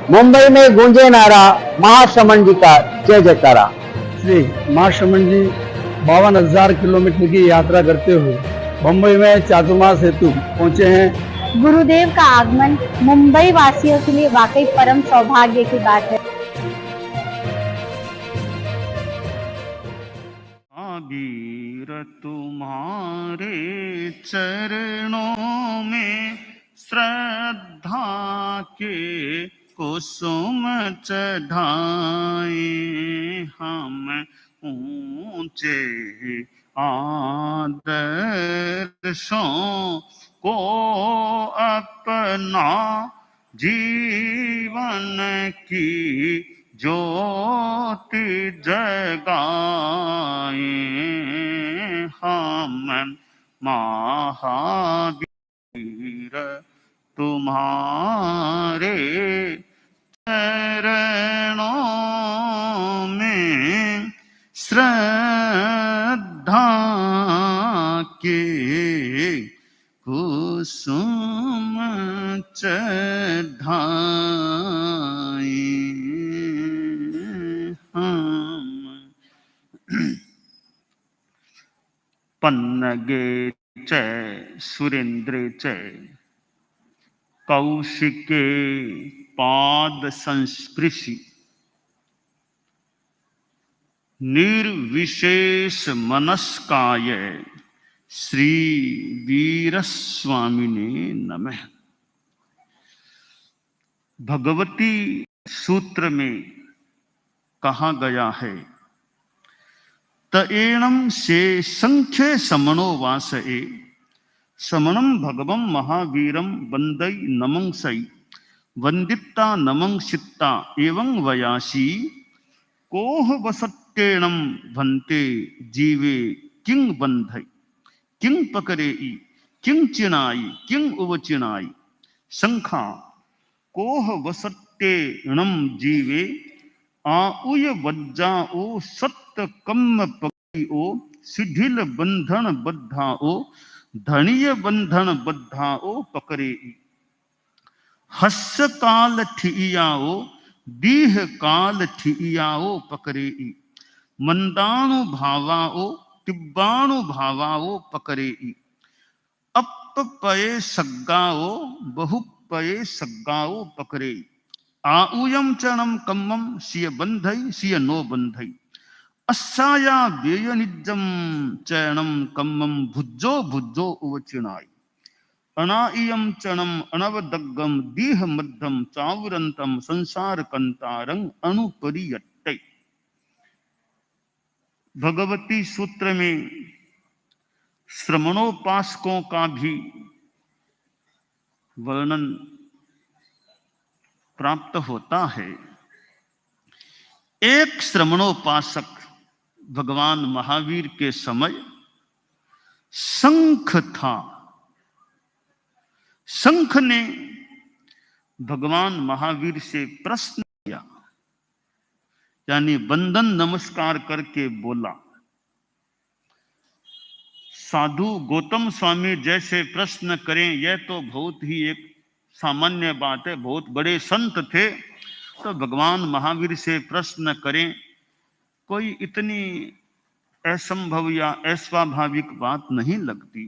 मुंबई में गूंजे नारा महाश्रमण जी का जय जयकारा। श्री महाश्रमण जी 52,000 किलोमीटर की यात्रा करते हुए मुंबई में चातुर्मास हेतु पहुंचे हैं। गुरुदेव का आगमन मुंबई वासियों के लिए वाकई परम सौभाग्य की बात है। आबीर तुम्हारे चरणों में श्रद्धा के कुसुम चढ़ाए, हम ऊंचे आदर्शों को अपना जीवन की ज्योति जगाए, हम महावीर तुम्हारे चरणों में श्रद्धा के कुसुम चढ़ाए, हम पन्नगे च सुरेंद्रे च कौशिके पाद संस्पृशि निर्विशेष मनस्काय श्री वीरस्वामिने नमः। भगवती सूत्र में कहा गया है, तएणम से संख्य समणो वासए समणम भगवम महावीरम वंदई नमं सई वंदिता नमं सित्ता एवं वयासी कोह वसत्येणम भन्ते जीवे किंग बंधई किंग पकरेई किंग चिनाई किंग उवचिनाई संखा कोह वसत्येणम जीवे आउय वज्जाओ सत्य कम्म पकिओ सिधिल बंधन बद्धाओ धनीय बंधन बद्धाओ पकरे, हस्य काल ठियाओ दीह काल ठियाओ पकरे, मंदाणु भावाओ तिब्बाणु भावाओ पकरे, अपपये सग्गाओ बहुपये सग्गाओ पकरे, आउयम चरणम कम्मम सिय बंधई सिय नो बंधई अस्साया व्ययनिजम चरणम कम्मम भुज्जो भुज्जो उवचिनाई अनाइयम चरणम अनवदग्गम दीह मध्यम चावरंतम संसार कंतारंग अनुपरियट्टै। भगवती सूत्र में श्रमणोपासकों का भी वर्णन प्राप्त होता है। एक श्रमणोपासक भगवान महावीर के समय शंख था। शंख ने भगवान महावीर से प्रश्न किया, यानी बंदन नमस्कार करके बोला। साधु गौतम स्वामी जैसे प्रश्न करें यह तो बहुत ही एक सामान्य बात है, बहुत बड़े संत थे, तो भगवान महावीर से प्रश्न करें कोई इतनी असंभव या अस्वाभाविक बात नहीं लगती।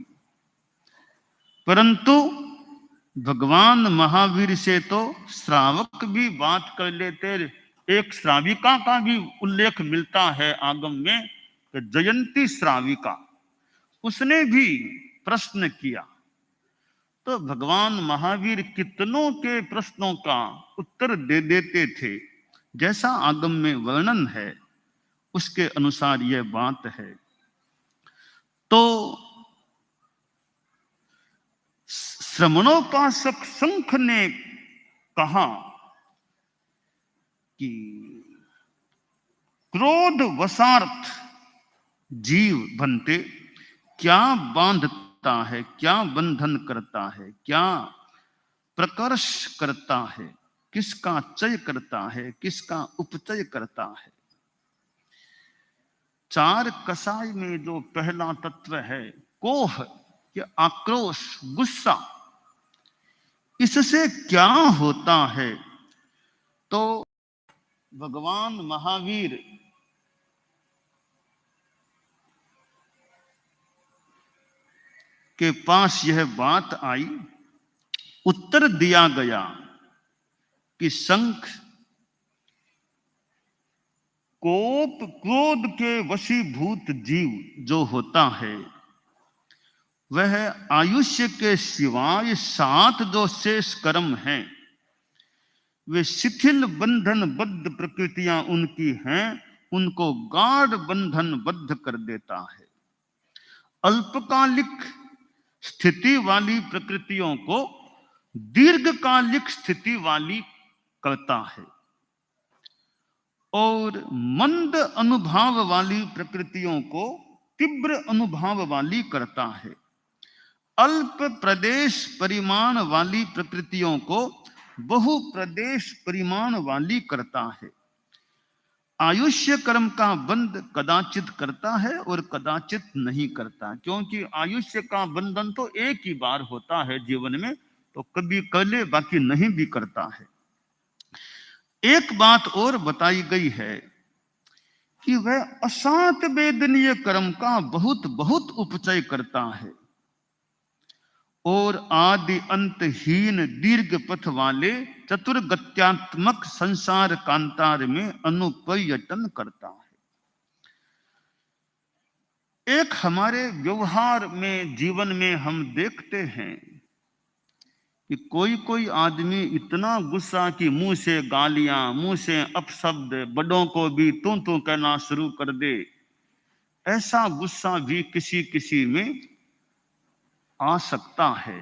परंतु भगवान महावीर से तो श्रावक भी बात कर लेते। एक श्राविका का भी उल्लेख मिलता है आगम में, जयंती श्राविका, उसने भी प्रश्न किया। तो भगवान महावीर कितनों के प्रश्नों का उत्तर दे देते थे, जैसा आगम में वर्णन है उसके अनुसार यह बात है। तो श्रमणोपासक शंख ने कहा कि क्रोध वशार्थ जीव बनते क्या बांधता है, क्या बंधन करता है, क्या प्रकर्ष करता है, किसका चय करता है, किसका उपचय करता है। चार कसाय में जो पहला तत्व है कोह, ये आक्रोश गुस्सा, इससे क्या होता है तो भगवान महावीर के पास यह बात आई, उत्तर दिया गया कि शंख कोप क्रोध के वशीभूत जीव जो होता है वह आयुष्य के सिवाय 7 जो शेष कर्म हैं वे शिथिल बंधन बद्ध प्रकृतियां उनकी हैं, उनको गाढ़ बंधन बद्ध कर देता है। अल्पकालिक स्थिति वाली प्रकृतियों को दीर्घकालिक स्थिति वाली करता है और मंद अनुभाव वाली प्रकृतियों को तीव्र अनुभाव वाली करता है। अल्प प्रदेश परिमाण वाली प्रकृतियों को बहु प्रदेश परिमाण वाली करता है। आयुष्य कर्म का बंध कदाचित करता है और कदाचित नहीं करता, क्योंकि आयुष्य का बंधन तो एक ही बार होता है जीवन में, तो कभी कर ले बाकी नहीं भी करता है। एक बात और बताई गई है कि वह अशांत वेदनीय कर्म का बहुत बहुत उपचय करता है और आदि अंतहीन दीर्घ पथ वाले चतुर्गत्यात्मक संसार कांतार में अनुपर्यटन करता है। एक हमारे व्यवहार में जीवन में हम देखते हैं कि कोई कोई आदमी इतना गुस्सा कि मुंह से गालियां, मुंह से अपशब्द, बड़ों को भी तू तू कहना शुरू कर दे। ऐसा गुस्सा भी किसी किसी में आ सकता है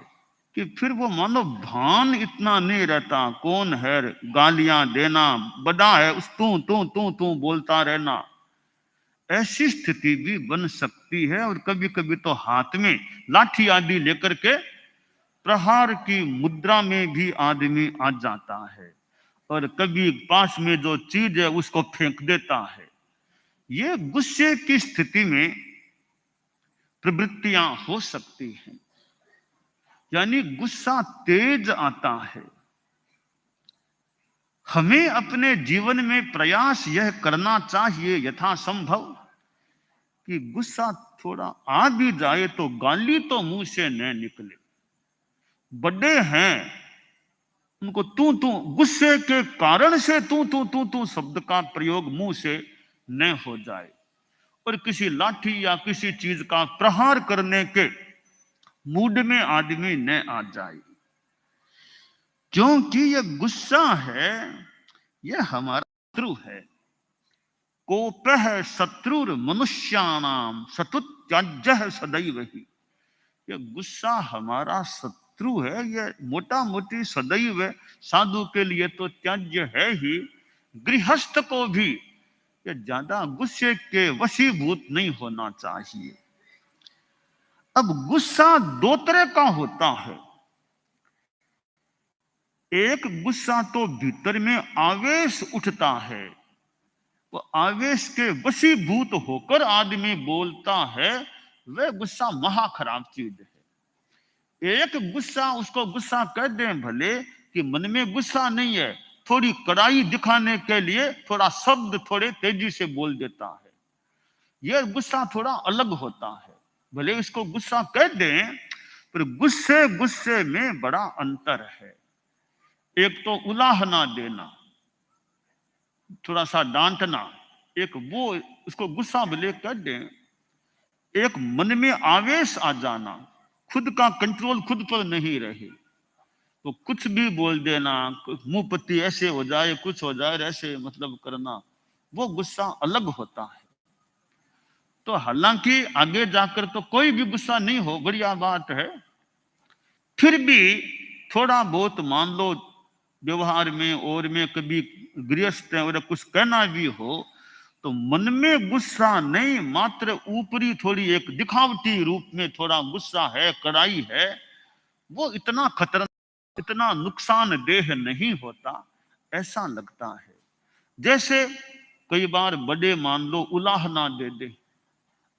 कि फिर वो मानो भान इतना नहीं रहता, कौन है, गालियां देना, बड़ा है उस तू तू तू तू बोलता रहना। ऐसी स्थिति भी बन सकती है और कभी कभी तो हाथ में लाठी आदि लेकर के प्रहार की मुद्रा में भी आदमी आ जाता है और कभी पास में जो चीज है उसको फेंक देता है। ये गुस्से की स्थिति में प्रवृत्तियां हो सकती हैं, यानी गुस्सा तेज आता है। हमें अपने जीवन में प्रयास यह करना चाहिए यथासंभव कि गुस्सा थोड़ा आ भी जाए तो गाली तो मुंह से न निकले। बड़े हैं उनको तू तू, गुस्से के कारण से तू तू तू तू शब्द का प्रयोग मुंह से न हो जाए और किसी लाठी या किसी चीज का प्रहार करने के मूड में आदमी न आ जाए, क्योंकि यह गुस्सा है, यह हमारा शत्रु है। कोपः शत्रुर मनुष्याणाम शत्रुत्याज्यः सदैव ही। यह गुस्सा हमारा शत्रु है, यह मोटा मोटी सदैव साधु के लिए तो त्याज्य है ही, गृहस्थ को भी यह ज्यादा गुस्से के वशीभूत नहीं होना चाहिए। अब गुस्सा 2 तरह का होता है। एक गुस्सा तो भीतर में आवेश उठता है, वो आवेश के वशीभूत होकर आदमी बोलता है, वह गुस्सा महा खराब चीज है। एक गुस्सा, उसको गुस्सा कह दें भले कि मन में गुस्सा नहीं है, थोड़ी कड़ाई दिखाने के लिए थोड़ा शब्द थोड़े तेजी से बोल देता है, यह गुस्सा थोड़ा अलग होता है। भले इसको गुस्सा कह दें पर गुस्से में बड़ा अंतर है। एक तो उलाहना देना, थोड़ा सा डांटना, एक वो उसको गुस्सा भले कह दें। एक मन में आवेश आ जाना, खुद का कंट्रोल खुद पर नहीं रहे तो कुछ भी बोल देना, मुंह पत्ती ऐसे हो जाए, कुछ हो जाए, ऐसे मतलब करना, वो गुस्सा अलग होता है। तो हालांकि आगे जाकर तो कोई भी गुस्सा नहीं हो, बढ़िया बात है, फिर भी थोड़ा बहुत मान लो व्यवहार में और में कभी गृहस्थ और कुछ कहना भी हो तो मन में गुस्सा नहीं, मात्र ऊपरी थोड़ी एक दिखावटी रूप में थोड़ा गुस्सा है, कड़ाई है, वो इतना खतरनाक, इतना नुकसानदेह नहीं होता ऐसा लगता है। जैसे कई बार बड़े मान लो उलाहना दे दे।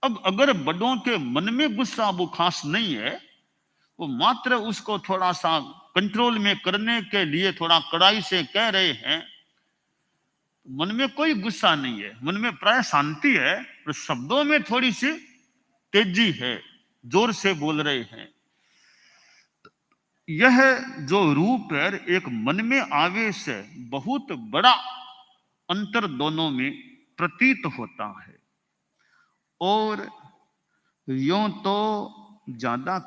अब अगर बड़ों के मन में गुस्सा वो खास नहीं है, वो मात्र उसको थोड़ा सा कंट्रोल में करने के लिए थोड़ा कड़ाई से कह रहे हैं, मन में कोई गुस्सा नहीं है, मन में प्राय शांति है, पर शब्दों में थोड़ी सी तेजी है, जोर से बोल रहे हैं। यह जो रूप है, एक मन में आवेश है, बहुत बड़ा अंतर दोनों में प्रतीत होता है। और यूं तो ज्यादा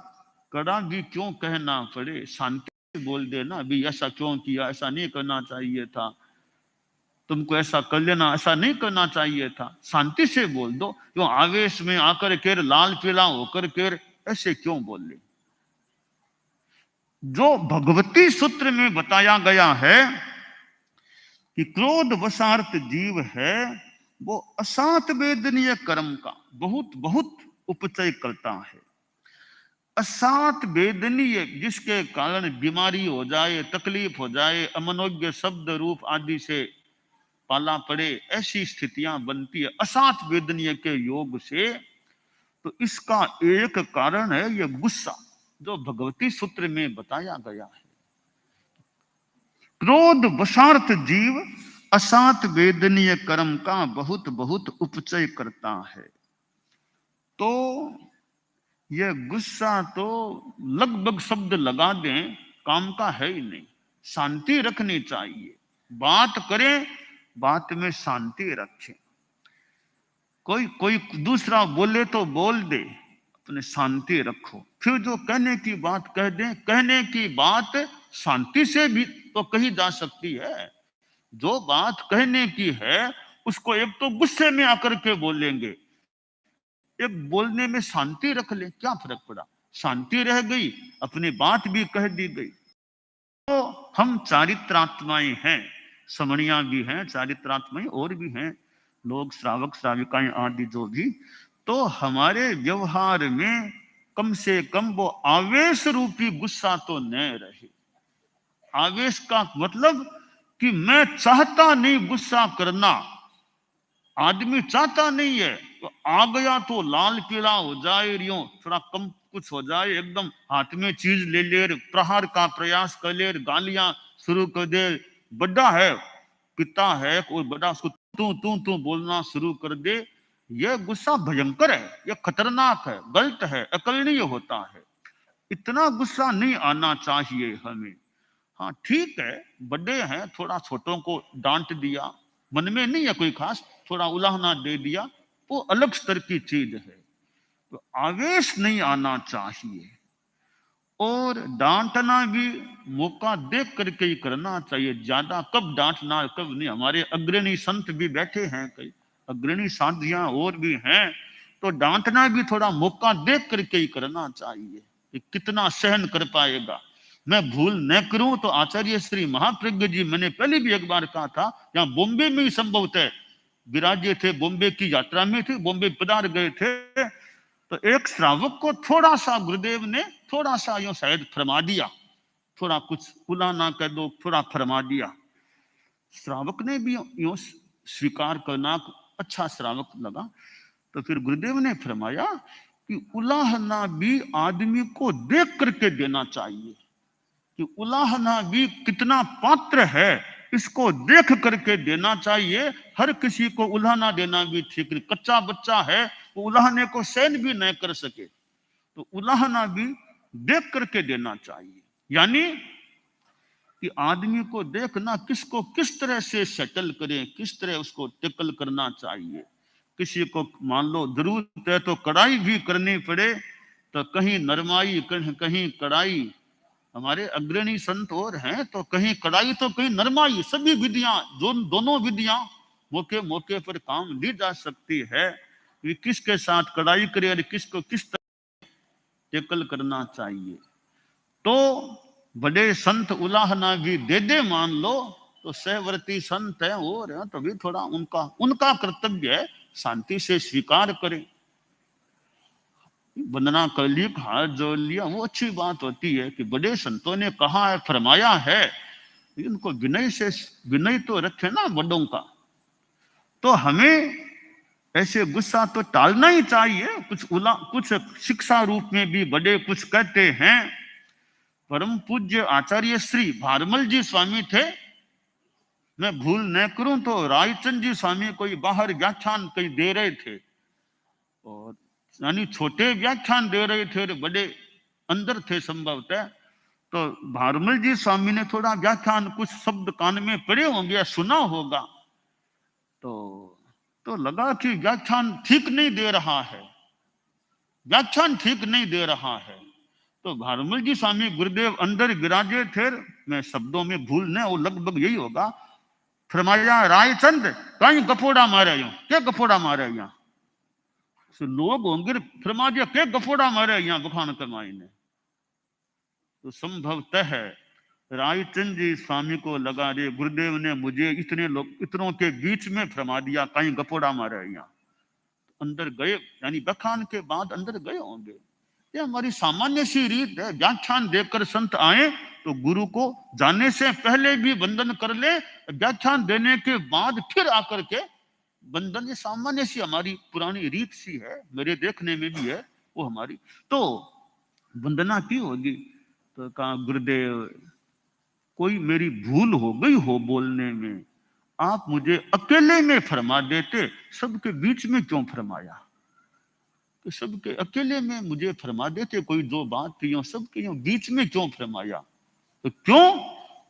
कड़ा भी क्यों कहना पड़े, शांति से बोल देना, अभी ऐसा क्यों किया, ऐसा नहीं करना चाहिए था, तुमको ऐसा कर लेना, ऐसा नहीं करना चाहिए था, शांति से बोल दो। क्यों आवेश में आकर के लाल पीला होकर के ऐसे क्यों बोल ले। जो भगवती सूत्र में बताया गया है कि क्रोध वशार्थ जीव है, वो असात वेदनीय कर्म का बहुत बहुत उपचय करता है। असात वेदनीय, जिसके कारण बीमारी हो जाए, तकलीफ हो जाए, अमनोज्ञ शब्द रूप आदि से पाला पड़े, ऐसी स्थितियां बनती है असात वेदनीय के योग से। तो इसका एक कारण है यह गुस्सा, जो भगवती सूत्र में बताया गया है। क्रोध वशार्थ जीव असात वेदनीय कर्म का बहुत बहुत उपचय करता है। तो यह गुस्सा तो लगभग शब्द लगा दें काम का है ही नहीं। शांति रखनी चाहिए, बात करें, बात में शांति रखें। कोई दूसरा बोले तो बोल दे, अपने शांति रखो। फिर जो कहने की बात कह दें, कहने की बात शांति से भी तो कही जा सकती है। जो बात कहने की है उसको एक तो गुस्से में आकर के बोलेंगे, एक बोलने में शांति रख ले, क्या फर्क पड़ा, शांति रह गई, अपनी बात भी कह दी गई। तो हम चारित्रात्माएं हैं, समणियां भी हैं, चारित्रात्माएं और भी हैं, लोग श्रावक श्राविकाएं आदि जो भी। तो हमारे व्यवहार में कम से कम वो आवेश रूपी गुस्सा तो न रहे। आवेश का मतलब कि मैं चाहता नहीं गुस्सा करना, आदमी चाहता नहीं है, तो आ गया तो लाल पीला हो जाए, यूं थोड़ा कम कुछ हो जाए, एकदम हाथ में चीज ले ले, प्रहार का प्रयास कर ले, गालियां शुरू कर दे, बड़ा है पिता है कोई बड़ा, उसको तू बोलना शुरू कर दे, यह गुस्सा भयंकर है, यह खतरनाक है, गलत है, अकलनीय होता है। इतना गुस्सा नहीं आना चाहिए हमें। हाँ ठीक है, बड़े हैं, थोड़ा छोटों को डांट दिया, मन में नहीं है कोई खास, थोड़ा उलाहना दे दिया, वो अलग स्तर की चीज है। तो आवेश नहीं आना चाहिए, और डांटना भी मौका देख करके ही करना चाहिए। ज्यादा कब डांटना कब नहीं, हमारे अग्रणी संत भी बैठे हैं, कई अग्रणी साधियां और भी हैं, तो डांटना भी थोड़ा मौका देख करके ही करना चाहिए कि कितना सहन कर पाएगा। मैं भूल न करूं तो आचार्य श्री महाप्रज्ञ जी, मैंने पहले भी एक बार कहा था, यहाँ बॉम्बे में ही संभवतः विराजे थे, बॉम्बे की यात्रा में थे, बॉम्बे पधार गए थे, तो एक श्रावक को थोड़ा सा गुरुदेव ने थोड़ा सा यूं शायद फरमा दिया, थोड़ा कुछ उला ना कह दो, थोड़ा फरमा दिया। श्रावक ने भी यूं स्वीकार करना अच्छा श्रावक लगा, तो फिर गुरुदेव ने फरमाया कि उलाहना भी आदमी को देख करके देना चाहिए, कि उलाहना भी कितना पात्र है इसको देख करके देना चाहिए। हर किसी को उलाहना देना भी ठीक नहीं, कच्चा बच्चा है वो उलाहने को सहन भी नहीं कर सके, तो उलाहना भी देख करके देना चाहिए। यानी कि आदमी को देखना, किसको किस तरह से सेटल करें, किस तरह उसको टेकल करना चाहिए। किसी को मान लो जरूरत है तो कड़ाई भी करनी पड़े, तो कहीं नरमाई कहीं कड़ाई, हमारे अग्रणी संत और हैं, तो कहीं कड़ाई तो कहीं नरमाई, सभी विधियां, दोनों विधियां मौके मौके पर काम ली जा सकती है कि किसके साथ कड़ाई करे और किसको किस तरह टेकल करना चाहिए। तो बड़े संत उलाहना भी दे दे मान लो, तो सहवर्ती संत है और है, तो भी थोड़ा उनका कर्तव्य है शांति से स्वीकार करें। वंदना कर ली, हाथ जोड़ लिया, वो अच्छी बात होती है कि बड़े संतों ने कहा है, फरमाया है, इनको विनय तो रखे ना बड़ों का। तो हमें ऐसे गुस्सा तो टालना ही चाहिए। कुछ शिक्षा रूप में भी बड़े कुछ कहते हैं। परम पूज्य आचार्य श्री भारमल जी स्वामी थे, मैं भूल न करूं तो रायचंद जी स्वामी कोई बाहर व्याख्यान कहीं दे रहे थे, और यानी छोटे व्याख्यान दे रहे थे और बड़े अंदर थे संभवतः। तो भारमल जी स्वामी ने थोड़ा व्याख्यान कुछ शब्द कान में पड़े होंगे या सुना होगा, तो लगा कि व्याख्यान ठीक नहीं दे रहा है, व्याख्यान ठीक नहीं दे रहा है। तो भारमल जी स्वामी गुरुदेव अंदर विराजे थे, मैं शब्दों में भूल न, वो लगभग यही होगा, फरमाया रायचंद कहीं गफोड़ा मारे यूं, क्या गफोड़ा मारे यहाँ लोग होंगे, फरमा दिया क्या गफोड़ा मारे यहाँ बखान कमाई ने। तो संभवतः रायचंद जी स्वामी को लगा रे गुरुदेव ने मुझे इतने लोग इतनों के बीच में फरमा दिया कहीं गफोड़ा मारे यहाँ, अंदर गए, यानी बखान के बाद अंदर गए होंगे। ये हमारी सामान्य सी रीत है, व्याख्यान देकर संत आए तो गुरु को जाने से पहले भी वंदन कर ले, व्याख्यान देने के बाद फिर आकर के वंदन। ये सामान्य सी हमारी पुरानी रीत सी है, मेरे देखने में भी है वो हमारी। तो वंदना की होगी, तो कहा गुरुदेव कोई मेरी भूल हो गई हो बोलने में, आप मुझे अकेले में फरमा देते, सबके बीच में क्यों फरमाया? तो सबके अकेले में मुझे फरमा देते, कोई जो बात थी सबके बीच में क्यों फरमाया? तो क्यों?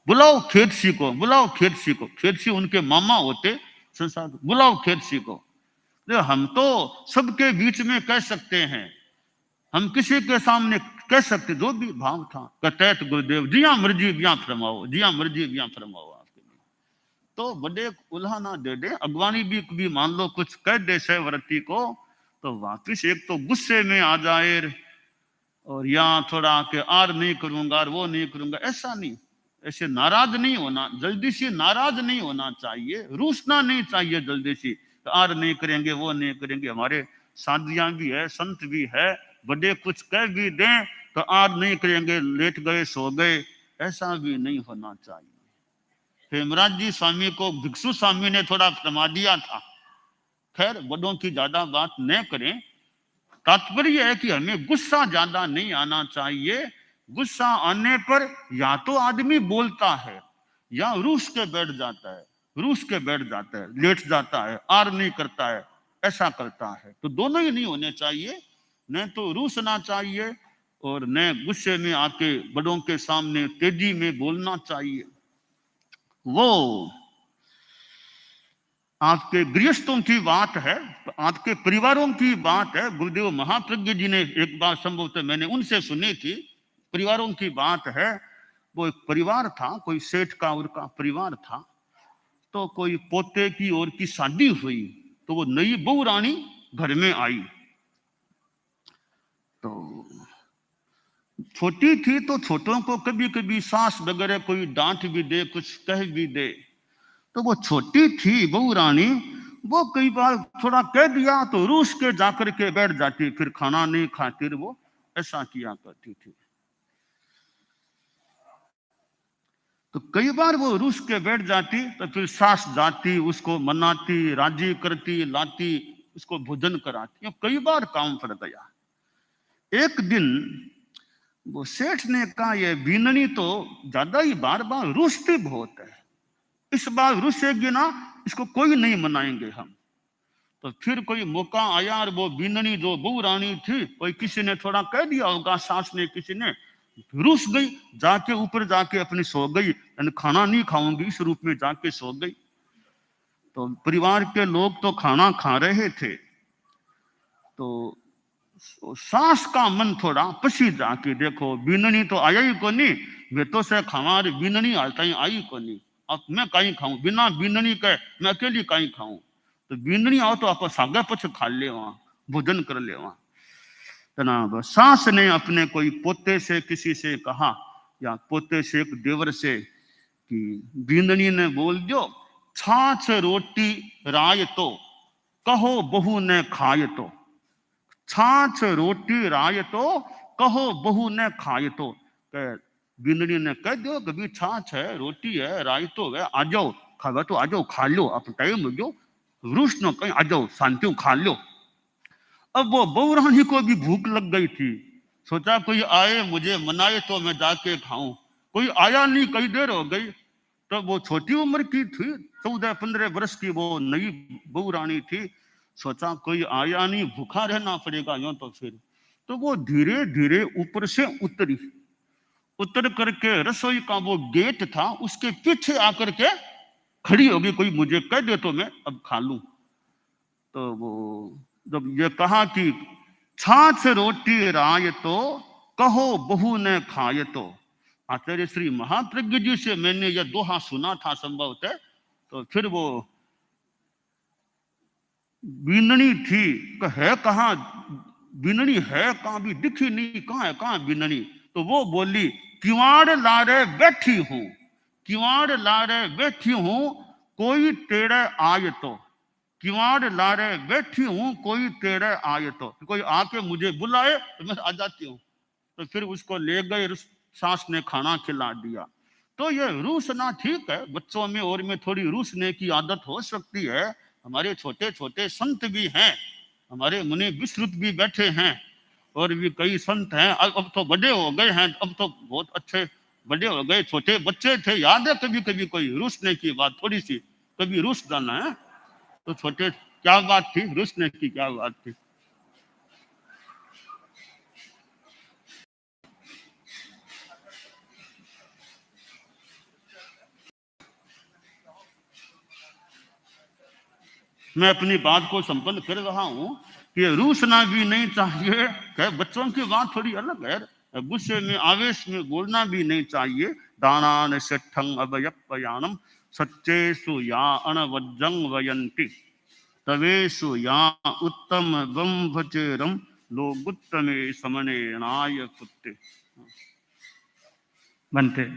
बुलाओ खेतसी को, बुलाओ खेतसी को। खेतसी उनके मामा होते संसार, बुलाओ खेतसी को। हम तो सबके बीच में कह सकते हैं, हम किसी के सामने कह सकते, जो भी भाव था। कहते गुरुदेव जिया मर्जी बिया फरमाओ, जिया मर्जी बिया फरमाओ आपके लिए। तो बड़े उल्हा ना दे दे, अगवानी भी कभी मान लो कुछ कह दे सहवर्ती को, तो वापिस एक तो गुस्से में आ जाए और या थोड़ा के आर नहीं करूंगा और वो नहीं करूंगा, ऐसा नहीं। ऐसे नाराज नहीं होना, जल्दी से नाराज नहीं होना चाहिए, रूसना नहीं चाहिए जल्दी से, तो आर नहीं करेंगे वो नहीं करेंगे। हमारे साधियां भी है, संत भी है, बड़े कुछ कह भी दें तो आर नहीं करेंगे, लेट गए सो गए, ऐसा भी नहीं होना चाहिए। हेमराज जी स्वामी को भिक्षु स्वामी ने थोड़ा फरमा दिया था। खैर बड़ों की ज्यादा बात न करें, तात्पर्य है कि हमें गुस्सा ज्यादा नहीं आना चाहिए। गुस्सा आने पर या तो आदमी बोलता है या रूस के बैठ जाता है, रूस के बैठ जाता है, लेट जाता है, आर नहीं करता है, ऐसा करता है। तो दोनों ही नहीं होने चाहिए, न तो रूसना चाहिए और न गुस्से में आके बड़ों के सामने तेजी में बोलना चाहिए। वो आपके गृहस्थों की बात है, आपके परिवारों की बात है। गुरुदेव महाप्रज्ञ जी ने एक बार संभवतः मैंने उनसे सुनी थी, परिवारों की बात है। वो एक परिवार था, कोई सेठ का उनका परिवार था, तो कोई पोते की और की शादी हुई, तो वो नई बहू रानी घर में आई। तो छोटी थी तो छोटों को कभी कभी सास वगैरह कोई डांट भी दे, कुछ कह भी दे। तो वो छोटी थी बहू रानी, वो कई बार थोड़ा कह दिया तो रूस के जाकर के बैठ जाती, फिर खाना नहीं खाती, वो ऐसा किया करती थी। तो कई बार वो रूस के बैठ जाती, तो फिर सास जाती, उसको मनाती, राजी करती, लाती, उसको भोजन कराती। कई बार काम पड़ गया। एक दिन वो सेठ ने कहा ये बीननी तो ज्यादा ही बार बार रूसती बहुत है, इस बार रूसेगी ना, इसको कोई नहीं मनाएंगे हम। तो फिर कोई मौका आया और वो बीननी जो बहू रानी थी, कोई किसी ने थोड़ा कह दिया होगा, सास ने किसी ने, रूस गई, जाके ऊपर जाके अपनी सो गई, यानी खाना नहीं खाऊंगी इस रूप में जाके सो गई। तो परिवार के लोग तो खाना खा रहे थे, तो सास का मन थोड़ा पसी जाके, देखो बीननी तो आया ही को नहीं, वे तो से खावा बीननी हालता ही आई को नहीं, अब मैं कहीं खाऊं, बिना बीननी के मैं अकेली कहीं खाऊं। तो बीननी आओ तो आप सागा पछ खा ले, वहां भोजन कर ले। वहां तनाब सास ने अपने कोई पोते से किसी से कहा, या पोते से एक देवर से, कि बीननी ने बोल दो, छाछ रोटी राय तो कहो बहू ने खाए तो, छाछ रोटी राय तो कहो बहू ने खाए तो। बीननी ने कह दो कभी छाछ है, रोटी है, राय तो है, आ जाओ खावा तो आ जाओ, खा लो, आप टाइम जो रूस न कहीं आ जाओ, शांति खा लो। अब वो बहू रानी को भी भूख लग गई थी, सोचा कोई आए मुझे मनाए तो मैं जाके खाऊं, कोई आया नहीं, कई देर हो गई। तो वो छोटी उम्र की थी, 14-15 वर्ष की वो नई बहू रानी थी। सोचा कोई आया नहीं, भूखा रहना पड़ेगा यूं तो फिर। तो वो धीरे धीरे ऊपर से उतरी, उतर करके रसोई का वो गेट था उसके पीछे आकर के खड़ी होगी, कोई मुझे कह दे तो मैं अब खा लूं। तो वो जब ये कहा कि छाछ रोटी राय तो कहो बहू ने खाए, तो आचार्य श्री महाप्रज्ञ जी से मैंने यह दोहा सुना था संभवतः। तो फिर वो बीननी थी, है कहाँ बीननी, है कहाँ भी दिखी नहीं, कहाँ है कहाँ बीननी। तो वो बोली किवाड़ लारे बैठी हूं, किवाड़ लारे बैठी हूं कोई तेरे आए तो, किवाड़ लारे बैठी हूं कोई तेरे आए तो, कोई आके मुझे बुलाए तो मैं आ जाती हूँ। तो फिर उसको ले गए, सास ने खाना खिला दिया। तो ये रूसना ठीक है, बच्चों में और में थोड़ी रूसने की आदत हो सकती है। हमारे छोटे छोटे संत भी हैं, हमारे मुनि विश्रुत भी बैठे हैं, और भी कई संत हैं। अब तो बड़े हो गए हैं, अब तो बहुत अच्छे बड़े हो गए, छोटे बच्चे थे, याद है कभी कभी कोई रूसने की बात, थोड़ी सी कभी रूस जाना है। तो छोटे क्या बात थी, रूसने की क्या बात थी। मैं अपनी बात को संपन्न कर रहा हूं कि रूसना भी नहीं चाहिए, कि बच्चों की बात थोड़ी अलग है, गुस्से में आवेश में बोलना भी नहीं चाहिए। दानान शठंग अभयपयानम सच्चेसु या अनवज्जंग वयंती तवेसु या उत्तम ब्रह्मचेरम लोगुत्तमे समनेनाय कुत्ते। बनते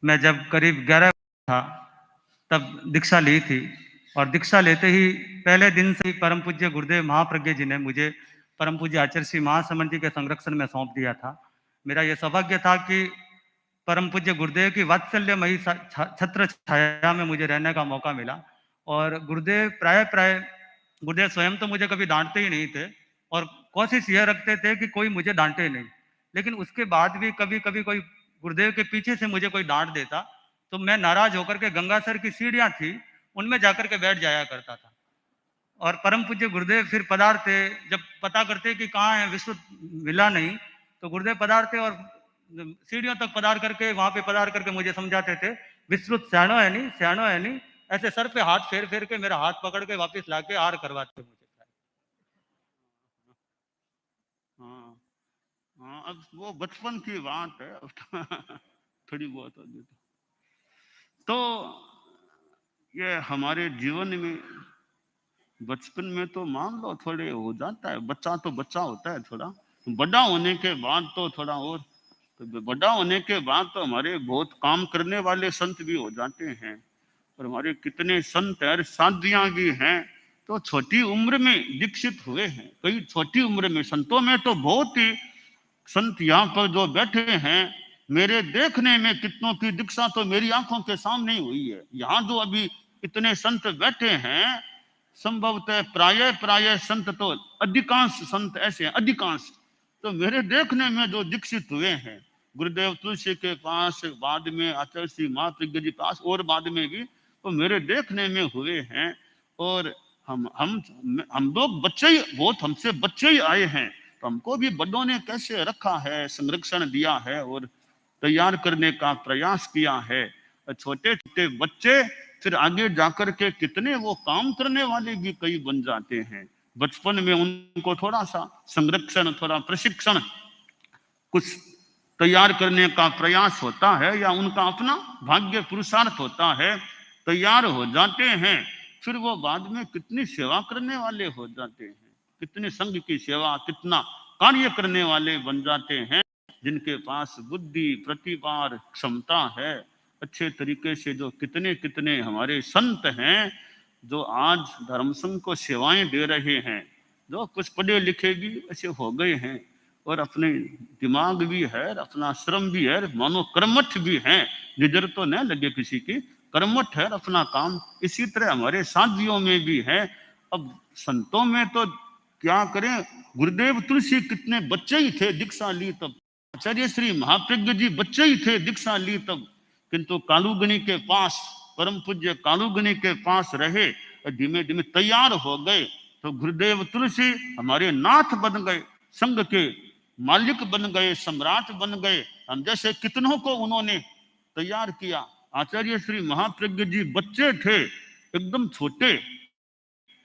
मैं जब करीब 11 था तब दीक्षा ली थी, और दीक्षा लेते ही पहले दिन से ही परम पूज्य गुरुदेव महाप्रज्ञ जी ने मुझे परम पूज्य आचार्य श्री महासमण जी के संरक्षण में सौंप दिया था। मेरा यह सौभाग्य था कि परम पूज्य गुरुदेव की वात्सल्यमयी छत्र छाया में मुझे रहने का मौका मिला। और गुरुदेव प्राय गुरुदेव स्वयं तो मुझे कभी डांटते ही नहीं थे, और कोशिश यह रखते थे कि कोई मुझे डांटे नहीं, लेकिन उसके बाद भी कभी कभी कोई गुरुदेव के पीछे से मुझे कोई डांट देता तो मैं नाराज होकर के गंगासर की सीढ़ियां थी उनमें जाकर के बैठ जाया करता था। और परम पूज्य गुरुदेव फिर पधारते, जब पता करते कि कहाँ है विश्व मिला नहीं, तो गुरुदेव पधारते और सीढ़ियों तक पधार करके वहां पे पधार करके मुझे समझाते थे विस्तृत सियाणो है नहीं, सियाणो है नहीं, ऐसे सर पे हाथ फेर फेर के मेरा हाथ पकड़ के वापस लाके आर करवाते मुझे। हाँ हाँ, अब वो बचपन की बात है, थोड़ी बहुत होगी। तो ये हमारे जीवन में बचपन में तो मान लो थोड़े हो जाता है, बच्चा तो बच्चा होता है, थोड़ा बड़ा होने के बाद तो थोड़ा और, तो बड़ा होने के बाद तो हमारे बहुत काम करने वाले संत भी हो जाते हैं, और हमारे कितने संत और साधियां भी हैं तो छोटी उम्र में दीक्षित हुए हैं। कई छोटी उम्र में, संतों में तो बहुत ही संत यहाँ पर जो बैठे हैं, मेरे देखने में कितनों की दीक्षा तो मेरी आंखों के सामने ही हुई है। यहाँ जो अभी इतने संत बैठे हैं, संभवतः प्राय संत तो अधिकांश संत ऐसे हैं, अधिकांश तो मेरे देखने में जो दीक्षित हुए हैं, गुरुदेव तुलसी के पास, बाद में आचार्य श्री महाप्रज्ञ जी पास, और बाद में भी तो मेरे देखने में हुए हैं। और हम लोग बच्चे ही, बहुत हमसे बच्चे ही आए हैं, तो हमको भी बड़ों ने कैसे रखा है, संरक्षण दिया है और तैयार करने का प्रयास किया है। छोटे छोटे बच्चे फिर आगे जाकर के कितने वो काम करने वाले भी कई बन जाते हैं। बचपन में उनको थोड़ा सा संरक्षण, थोड़ा प्रशिक्षण, कुछ तैयार करने का प्रयास होता है, या उनका अपना भाग्य पुरुषार्थ होता है, तैयार हो जाते हैं, फिर वो बाद में कितनी सेवा करने वाले हो जाते हैं, कितने संघ की सेवा, कितना कार्य करने वाले बन जाते हैं, जिनके पास बुद्धि, प्रतिभा, क्षमता है। अच्छे तरीके से जो कितने कितने हमारे संत हैं जो आज धर्म संघ को सेवाएं दे रहे हैं, जो कुछ पढ़े लिखे भी ऐसे हो गए हैं, और अपने दिमाग भी है, अपना श्रम भी है, मानो कर्मठ भी है, निजर तो न लगे किसी की, कर्मठ है अपना काम। इसी तरह हमारे साथियों में भी है। अब संतों में तो क्या करें, गुरुदेव तुलसी कितने बच्चे ही थे, दीक्षा ली तब। आचार्य श्री महाप्रज्ञ जी बच्चे ही थे, दीक्षा ली तब। किंतु कालूगनी के पास, परम पूज्य कालूगनी के पास रहे और धीमे धीमे तैयार हो गए। तो गुरुदेव तुलसी हमारे नाथ बन गए, संघ के मालिक बन गए, सम्राट बन गए। हम जैसे कितनों को उन्होंने तैयार किया। आचार्य श्री महाप्रज्ञ जी बच्चे थे, एकदम छोटे,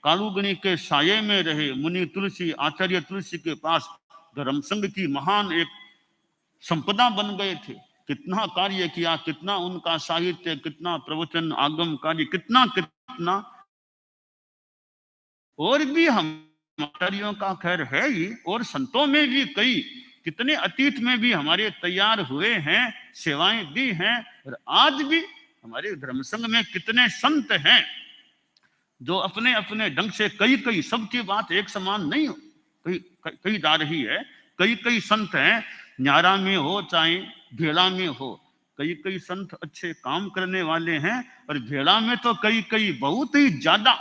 कालूगनी के साये में रहे। मुनि तुलसी, आचार्य तुलसी के पास धर्म संघ की महान एक संपदा बन गए थे। कितना कार्य किया, कितना उनका साहित्य, कितना प्रवचन, आगम कार्य, कितना कितना। और भी हम आचार्यों का खैर है ही, और संतों में भी कई, कितने अतीत में भी हमारे तैयार हुए हैं, सेवाएं दी हैं। और आज भी हमारे धर्म संघ में कितने संत हैं जो अपने अपने ढंग से, कई सबकी बात एक समान नहीं हो, कई जा रही है। कई संत हैं, न्यारा में हो चाहे भेड़ा में हो, कई संत अच्छे काम करने वाले हैं। और भेड़ा में तो कई बहुत ही ज्यादा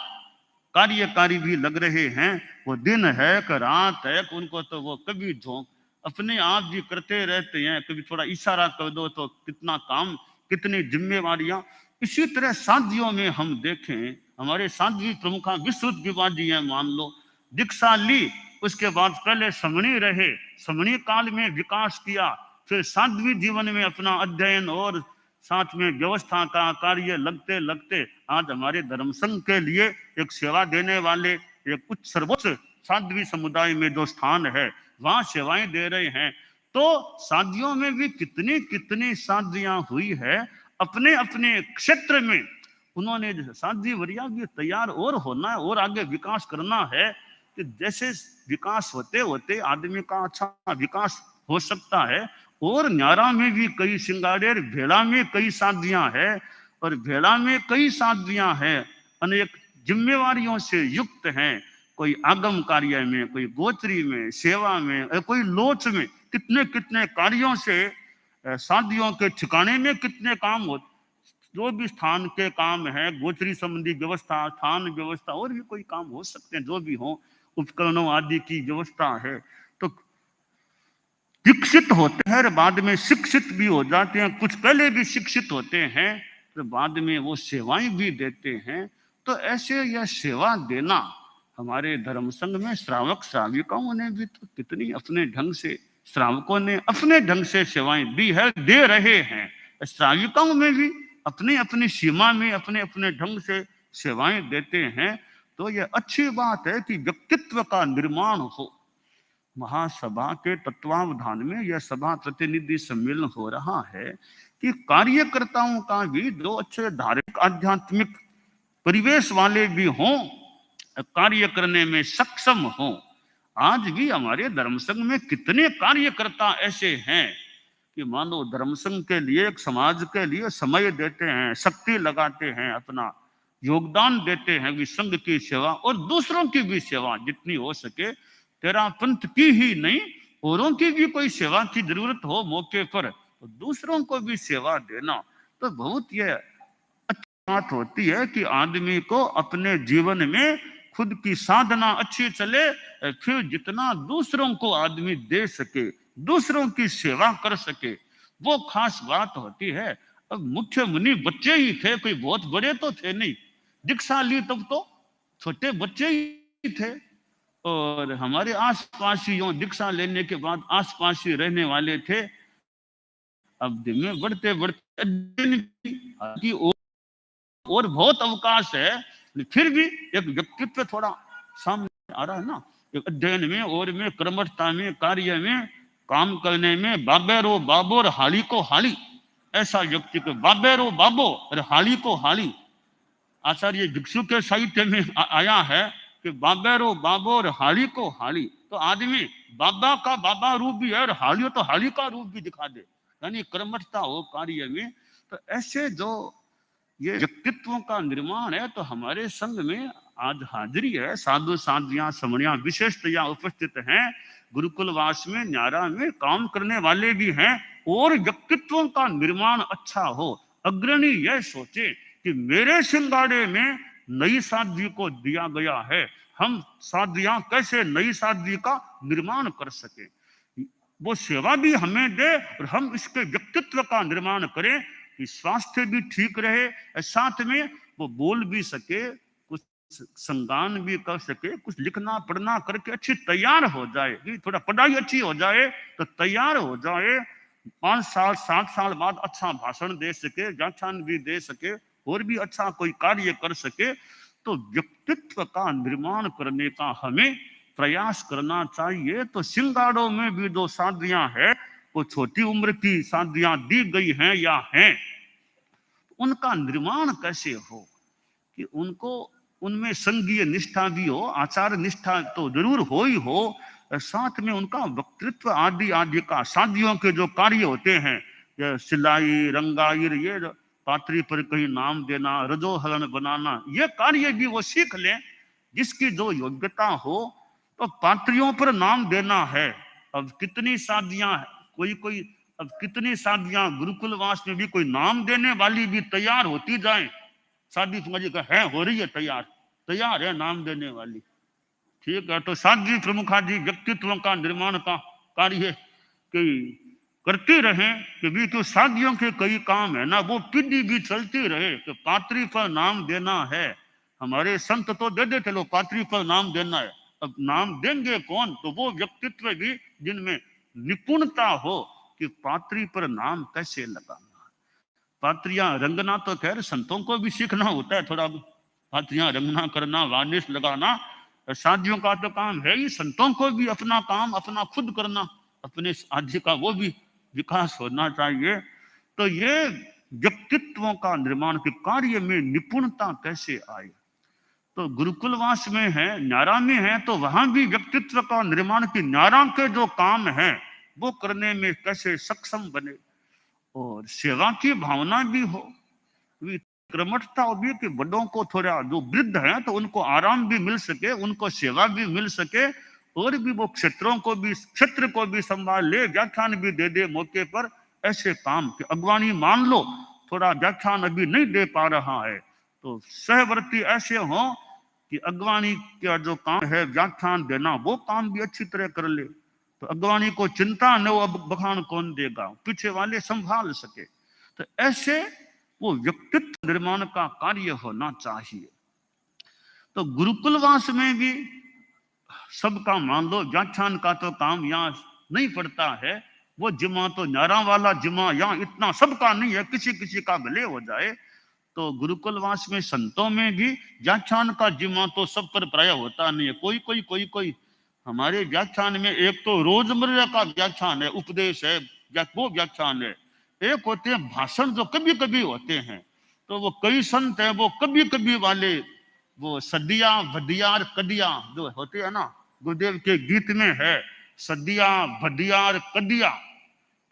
कार्यकारी भी लग रहे हैं। वो दिन है कि रात है, उनको तो वो कभी झोंक अपने आप भी करते रहते हैं। कभी थोड़ा इशारा कर दो तो कितना काम, कितनी जिम्मेवारियां। इसी तरह शादियों में हम देखें, हमारे साध्वी प्रमुखा विश्रुत विवादी है, मान लो दीक्षा ली, उसके बाद पहले समणी रहे, समणी काल में विकास किया, फिर साध्वी जीवन में अपना अध्ययन और साथ में व्यवस्था का कार्य लगते लगते आज हमारे धर्म संघ के लिए एक सेवा देने वाले, एक उच्च सर्वोच्च साध्वी समुदाय में जो स्थान है वहां सेवाएं दे रहे हैं। तो साध्वियों में भी कितनी कितनी साध्वियां हुई है, अपने अपने क्षेत्र में उन्होंने साध्वी वरिया भी तैयार और होना है और आगे विकास करना है। कि जैसे विकास होते होते आदमी का अच्छा विकास हो सकता है। और न्यारा में भी कई सिंगारेर, भेड़ा में कई साध्वियां हैं, और भेड़ा में कई साध्वियां हैं, अनेक जिम्मेवारियों से युक्त हैं। कोई आगम कार्य में, कोई गोत्री में, सेवा में, कोई लोच में, कितने कितने कार्यों से साध्वियों के ठिकाने में कितने काम होते। जो भी स्थान के काम है, गोत्री संबंधी व्यवस्था, स्थान व्यवस्था, और भी कोई काम हो सकते हैं, जो भी हो, उपकरणों आदि की व्यवस्था है। तो दीक्षित होते हैं और बाद में शिक्षित भी हो जाते हैं। कुछ पहले भी शिक्षित होते हैं तो बाद में वो सेवाएं भी देते हैं। तो ऐसे यह सेवा देना, हमारे धर्म संघ में श्रावक श्राविकाओं ने भी तो कितनी अपने ढंग से, श्रावकों ने अपने ढंग से सेवाएं दी है, दे रहे हैं। श्राविकाओं में भी अपनी अपनी सीमा में अपने अपने ढंग से सेवाएं देते हैं। तो यह अच्छी बात है कि व्यक्तित्व का निर्माण हो। महासभा के तत्वावधान में यह सभा प्रतिनिधि सम्मेलन हो रहा है कि कार्यकर्ताओं का भी जो अच्छे धार्मिक आध्यात्मिक परिवेश वाले भी हों, कार्य करने में सक्षम हों। आज भी हमारे धर्म संघ में कितने कार्यकर्ता ऐसे हैं कि मानो धर्म संघ के लिए, एक समाज के लिए समय देते हैं, शक्ति लगाते हैं, अपना योगदान देते हैं कि संघ की सेवा और दूसरों की भी सेवा जितनी हो सके। तेरा पंथ की ही नहीं, औरों की भी कोई सेवा की जरूरत हो मौके पर तो दूसरों को भी सेवा देना तो बहुत यह अच्छी बात होती है कि आदमी को अपने जीवन में खुद की साधना अच्छी चले, फिर जितना दूसरों को आदमी दे सके, दूसरों की सेवा कर सके, वो खास बात होती है। अब मुख्य मुनि बच्चे ही थे, कोई बहुत बड़े तो थे नहीं। दीक्षा ली तब तो छोटे बच्चे ही थे। और हमारे आसपास ही दीक्षा लेने के बाद आसपास ही रहने वाले थे। अब दिन में बढ़ते बढ़ते और बहुत अवकाश है, फिर भी एक व्यक्तित्व थोड़ा सामने आ रहा है ना। एक अध्ययन में और में, कर्मठता में, कार्य में, काम करने में, बाबेरो बाबो और हाली को हाली, ऐसा व्यक्ति को बाबेरो बाबो और हाली को हाली। आचार्य भिक्षु के साहित्य में आया है कि बाबेरो बाबो और हाली को हाली। तो आदमी बाबा का बाबा रूप भी है और हाली तो हाली का रूप भी दिखा दे, यानी कर्मठता हो कार्य में। तो ऐसे जो ये व्यक्तित्वों का निर्माण है, तो हमारे संघ में आज हाजिरी है, साधु साध्वियां समणियां विशेषतया उपस्थित हैं। गुरुकुलवास में, न्यारा में काम करने वाले भी हैं और व्यक्तित्वों का निर्माण अच्छा हो। अग्रणी यह सोचे कि मेरे सिंगाड़े में नई साध्वी को दिया गया है, हम साध्वियां कैसे नई साध्वी का निर्माण कर सके, वो सेवा भी हमें दे और हम इसके व्यक्तित्व का निर्माण करें। कि स्वास्थ्य भी ठीक रहे, साथ में वो बोल भी सके, कुछ संगान भी कर सके, कुछ लिखना पढ़ना करके अच्छी तैयार हो जाए, कि थोड़ा पढ़ाई अच्छी हो जाए तो तैयार हो जाए, 5 साल 7 साल बाद अच्छा भाषण दे सके, व्याख्यान भी दे सके, और भी अच्छा कोई कार्य कर सके। तो व्यक्तित्व का निर्माण करने का हमें प्रयास करना चाहिए। तो सिंगाड़ों में भी जो शादियां हैं, वो छोटी उम्र की शादियां दी गई हैं या हैं, उनका निर्माण कैसे हो कि उनको उनमें संघीय निष्ठा भी हो, आचार निष्ठा तो जरूर हो ही हो, साथ में उनका वक्तृत्व आदि आदि का, शादियों के जो कार्य होते हैं, ये सिलाई रंगाई, ये पात्री पर कहीं नाम देना, रजोहरण बनाना, ये कार्य भी वो सीख लें। जिसकी जो योग्यता हो, तो पात्रियों पर नाम देना है। अब कितनी शादियां, कोई अब कितनी शादियां गुरुकुलवास में भी कोई नाम देने वाली भी तैयार होती जाए, शादी समझिए है, हो रही है, तैयार है नाम देने वाली, ठीक है। तो शादी प्रमुखादि व्यक्तित्वों का निर्माण का कार्य कि करते रहें, कि भी क्यों शादियों के कई काम है ना, वो पीढ़ी भी चलती रहे कि पात्री पर नाम देना है। हमारे संत तो दे देते लोग, पात्री पर नाम देना है, अब नाम देंगे कौन, तो वो व्यक्तित्व भी जिनमें निपुणता हो कि पात्री पर नाम कैसे लगाना। पात्रियां रंगना तो खैर संतों को भी सीखना होता है, थोड़ा पात्रियां रंगना करना, वार्निश लगाना शादियों का तो काम है ही, संतों को भी अपना काम अपना खुद करना, अपने आदि का वो भी विकास होना चाहिए। तो ये व्यक्तित्वों का निर्माण के कार्य में निपुणता कैसे आए, तो गुरुकुलवास में है, न्यारा में है, तो वहां भी व्यक्तित्व का निर्माण की न्यारा के जो काम है वो करने में कैसे सक्षम बने, और सेवा की भावना भी हो, क्रमठता भी कि बड़ों को थोड़ा, जो वृद्ध हैं तो उनको आराम भी मिल सके, उनको सेवा भी मिल सके, और भी वो क्षेत्र को भी संभाल ले, व्याख्यान भी दे दे मौके पर। ऐसे काम कि अगवानी मान लो थोड़ा व्याख्यान अभी नहीं दे पा रहा है, तो सहवर्ती ऐसे हो कि अगवानी का जो काम है व्याख्यान देना, वो काम भी अच्छी तरह कर ले, तो अगवानी को चिंता न हो अब बखान कौन देगा, पीछे वाले संभाल सके। तो ऐसे वो व्यक्तित्व निर्माण का कार्य होना चाहिए। तो गुरुकुलवास में भी सबका मान लो, व्याख्यान का तो काम यहाँ नहीं पड़ता है, वो जिम्मा तो न्यारा वाला जिम्मा यहाँ इतना सबका नहीं है, किसी किसी का भले हो जाए। तो गुरुकुलवास में संतों में भी व्याख्यान का जिम्मा तो सब पर प्राय होता नहीं है, कोई हमारे व्याख्यान में एक तो रोजमर्रा का व्याख्यान है, उपदेश है, वो व्याख्यान है, एक होते हैं भाषण जो कभी कभी होते हैं। तो वो कई संत है, वो कभी कभी वाले, वो सदिया भदियार कदिया जो होते हैं ना, गुरुदेव के गीत में है सदिया भदियार कदिया,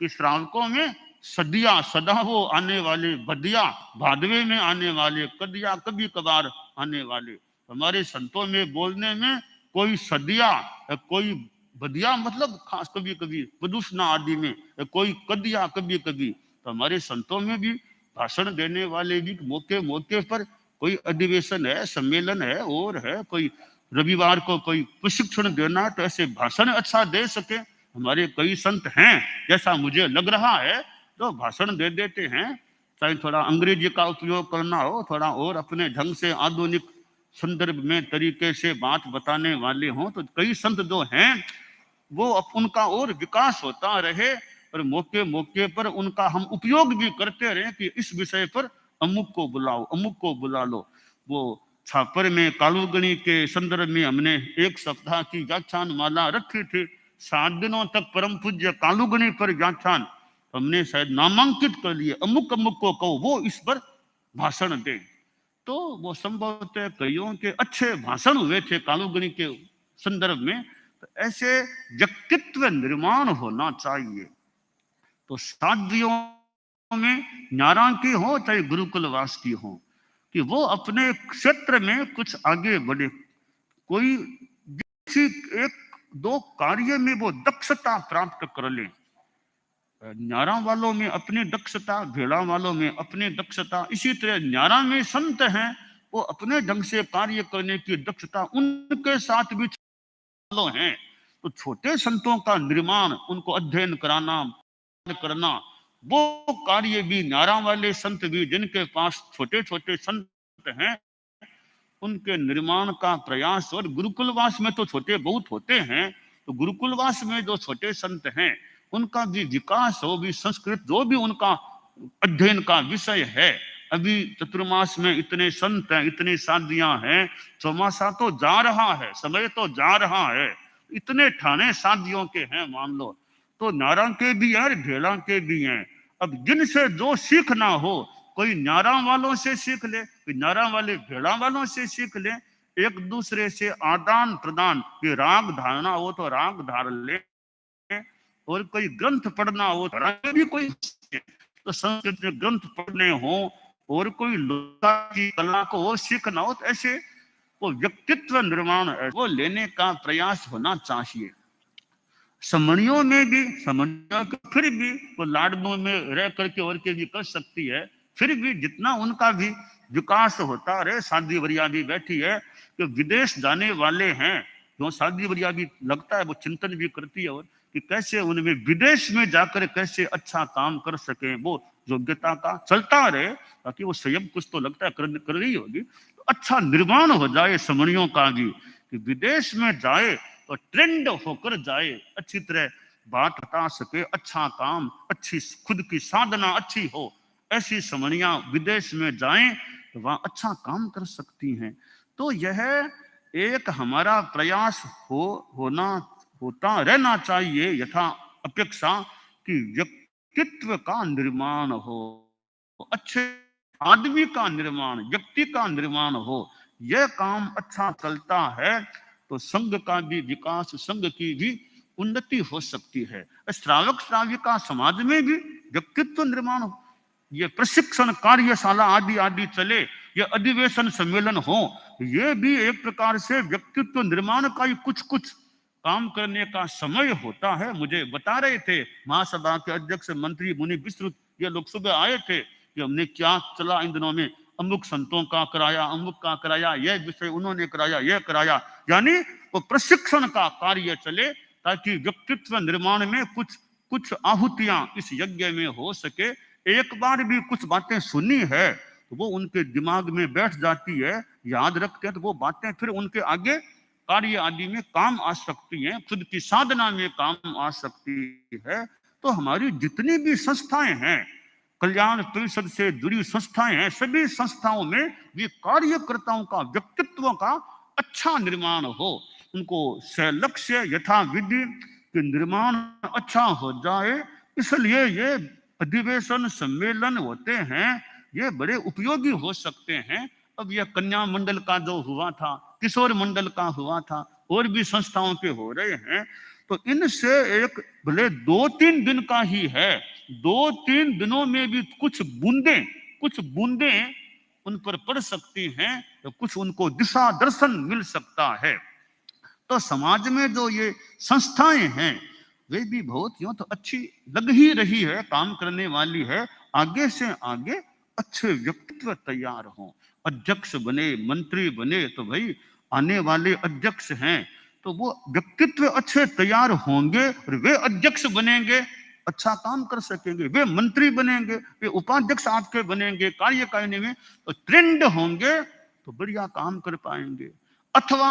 कि श्रावकों में सदिया सदा वो आने वाले, भदिया भादवे में आने वाले, कदिया कभी कभार आने वाले। हमारे संतों में बोलने में कोई सदिया, कोई बदिया मतलब खास कभी कभी प्रदूषणा आदि में, कोई कदिया कभी कभी। तो हमारे संतों में भी भाषण देने वाले भी मौके मौके पर, कोई अधिवेशन है, सम्मेलन है, और है कोई रविवार को कोई प्रशिक्षण देना, तो ऐसे भाषण अच्छा दे सके। हमारे कई संत हैं, जैसा मुझे लग रहा है, तो भाषण दे देते हैं, चाहे थोड़ा अंग्रेजी का उपयोग करना हो, थोड़ा और अपने ढंग से आधुनिक संदर्भ में तरीके से बात बताने वाले हों, तो कई संत जो हैं वो उनका और विकास होता रहे, और मौके मौके पर उनका हम उपयोग भी करते रहे कि इस विषय पर अमुक को बुलाओ, अमुक को बुला लो। वो छापर में कालूगणी के संदर्भ में हमने 1 सप्ताह की व्याख्यान माला रखी थी, 7 दिनों तक परम पूज्य कालूगणी पर व्याख्यान हमने शायद नामांकित कर लिए, अमुक अमुक को कहो वो इस पर भाषण दे। तो वो संभवतः कईयों के अच्छे भाषण हुए थे कालूगणी के संदर्भ में। तो ऐसे व्यक्तित्व निर्माण होना चाहिए। तो शादियों में न्यारा की हो चाहे गुरुकुलवास की हो, कि वो अपने क्षेत्र में कुछ आगे बढ़े, कोई किसी 1-2 कार्य में वो दक्षता प्राप्त कर ले। न्यारा वालों में अपनी दक्षता, भेड़ा वालों में अपनी दक्षता, इसी तरह न्यारा में संत हैं वो अपने ढंग से कार्य करने की दक्षता, उनके साथ भी हैं। तो छोटे संतों का निर्माण, उनको अध्ययन कराना करना, वो कार्य भी न्यारा वाले संत भी, जिनके पास छोटे छोटे संत हैं, उनके निर्माण का प्रयास। और गुरुकुलवास में तो छोटे बहुत होते हैं, तो गुरुकुलवास में जो छोटे संत हैं उनका भी विकास हो, भी संस्कृत जो भी उनका अध्ययन का विषय है। अभी चतुर्मास में इतने संत हैं, इतनी शादियां हैं, चौमासा तो जा रहा है, समय तो जा रहा है, इतने ठाणे शादियों के हैं मान लो, तो न्यारा के भी हैं, भेड़ा के भी हैं। अब जिनसे जो सीखना हो, कोई न्यारा वालों से सीख ले, कोई न्यारा वाले भेड़ा वालों से सीख ले, एक दूसरे से आदान प्रदान। ये राग धारना हो तो राग धार ले, और कोई ग्रंथ पढ़ना हो तो भी कोई, तो संस्कृत में ग्रंथ पढ़ने हो और कोई लोका की कला को वो सीखना हो, तो ऐसे वो व्यक्तित्व निर्माण है वो लेने का प्रयास होना चाहिए। समणियों में भी, समणियों फिर भी वो लाडनों में रह करके और के भी कर सकती है, फिर भी जितना उनका भी विकास होता रहे। शादी वरिया भी बैठी है, कि विदेश जाने वाले हैं, जो शादी वरिया भी लगता है वो चिंतन भी करती है, और कि कैसे उनमें विदेश में जाकर कैसे अच्छा काम कर सके, वो योग्यता का चलता रहे, ताकि वो स्वयं कुछ तो लगता है कर रही होगी, तो अच्छा निर्माण हो जाए समणियों का भी, कि विदेश में जाए तो ट्रेंड होकर जाए, अच्छी तरह बात बता सके, अच्छा काम, अच्छी खुद की साधना अच्छी हो, ऐसी समणियां विदेश में जाएं तो वहां अच्छा काम कर सकती हैं। तो यह एक हमारा प्रयास होता रहना चाहिए, यथा अपेक्षा, कि व्यक्तित्व का निर्माण हो, अच्छे आदमी का निर्माण, व्यक्ति का निर्माण हो। यह काम अच्छा चलता है तो संघ का भी विकास, संघ की भी उन्नति हो सकती है। श्रावक श्राविका समाज में भी व्यक्तित्व निर्माण हो, ये प्रशिक्षण कार्यशाला आदि आदि चले, ये अधिवेशन सम्मेलन हो, ये भी एक प्रकार से व्यक्तित्व निर्माण का ही कुछ कुछ काम करने का समय होता है। मुझे बता रहे थे महासभा के अध्यक्ष मंत्री मुनि विस्तृत, ये लोग सुबह आए थे कि हमने क्या चला इन दिनों में, अमुक संतों का कराया, अमुक का कराया, यह विषय उन्होंने कराया, यह कराया, यानी वो प्रशिक्षण का कार्य चले, ताकि व्यक्तित्व निर्माण में कुछ कुछ आहुतियां इस यज्ञ में हो सके। एक बार भी कुछ बातें सुनी है तो वो उनके दिमाग में बैठ जाती है, याद रखते हैं, तो वो बातें फिर उनके आगे कार्य आदि में काम आ सकती हैं, खुद की साधना में काम आ सकती है। तो हमारी जितनी भी संस्थाएं हैं, कल्याण परिषद से जुड़ी संस्थाएं हैं, सभी संस्थाओं में भी कार्यकर्ताओं का व्यक्तित्व का अच्छा निर्माण हो, उनको लक्ष्य यथा विधि के निर्माण अच्छा हो जाए, इसलिए ये अधिवेशन सम्मेलन होते हैं, ये बड़े उपयोगी हो सकते हैं। अब यह कन्या मंडल का जो हुआ था, किशोर मंडल का हुआ था, और भी संस्थाओं के हो रहे हैं, तो इनसे एक भले 2-3 दिन का ही है, 2-3 दिनों में भी कुछ बूंदें उन पर पड़ सकती हैं, तो कुछ उनको दिशा दर्शन मिल सकता है। तो समाज में जो ये संस्थाएं हैं वे भी बहुत यूं तो अच्छी लग ही रही है, काम करने वाली है, आगे से आगे अच्छे व्यक्तित्व तैयार हों, अध्यक्ष बने, मंत्री बने, तो भाई आने वाले अध्यक्ष हैं तो वो व्यक्तित्व अच्छे तैयार होंगे और वे अध्यक्ष बनेंगे, अच्छा काम कर सकेंगे, वे मंत्री बनेंगे, वे उपाध्यक्ष आपके बनेंगे कार्यकारिणी में, तो ट्रेंड होंगे तो बढ़िया काम कर पाएंगे। अथवा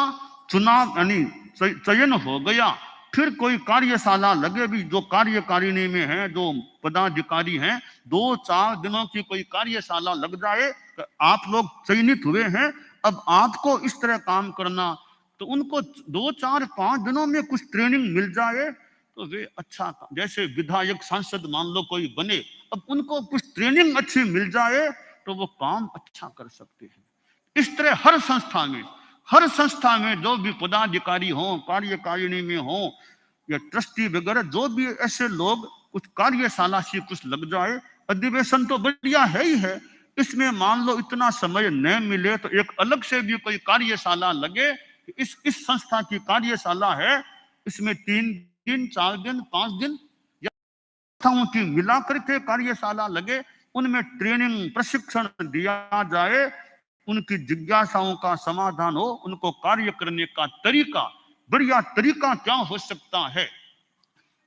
चुनाव यानी चयन हो गया, फिर कोई कार्यशाला लगे, भी जो कार्यकारिणी में है, जो पदाधिकारी हैं, 2-4 दिनों की कोई कार्यशाला लग जाए, तो आप लोग चयनित हुए हैं, अब आपको इस तरह काम करना, तो उनको 2-4-5 दिनों में कुछ ट्रेनिंग मिल जाए तो वे अच्छा, जैसे विधायक सांसद मान लो कोई बने, अब उनको कुछ ट्रेनिंग अच्छी मिल जाए तो वो काम अच्छा कर सकते हैं। इस तरह हर संस्था में जो भी पदाधिकारी हो, कार्यकारिणी में हो या ट्रस्टी वगैरह, जो भी ऐसे लोग, कुछ कार्यशाला से कुछ लग जाए। अधिवेशन तो बढ़िया है ही है, इसमें मान लो इतना समय न मिले तो एक अलग से भी कोई कार्यशाला लगे, इस संस्था की कार्यशाला है, इसमें 3 दिन 4 दिन 5 दिन या संस्थाओं की मिलाकर के कार्यशाला लगे, उनमें ट्रेनिंग प्रशिक्षण दिया जाए, उनकी जिज्ञासाओं का समाधान हो, उनको कार्य करने का तरीका, बढ़िया तरीका क्या हो सकता है,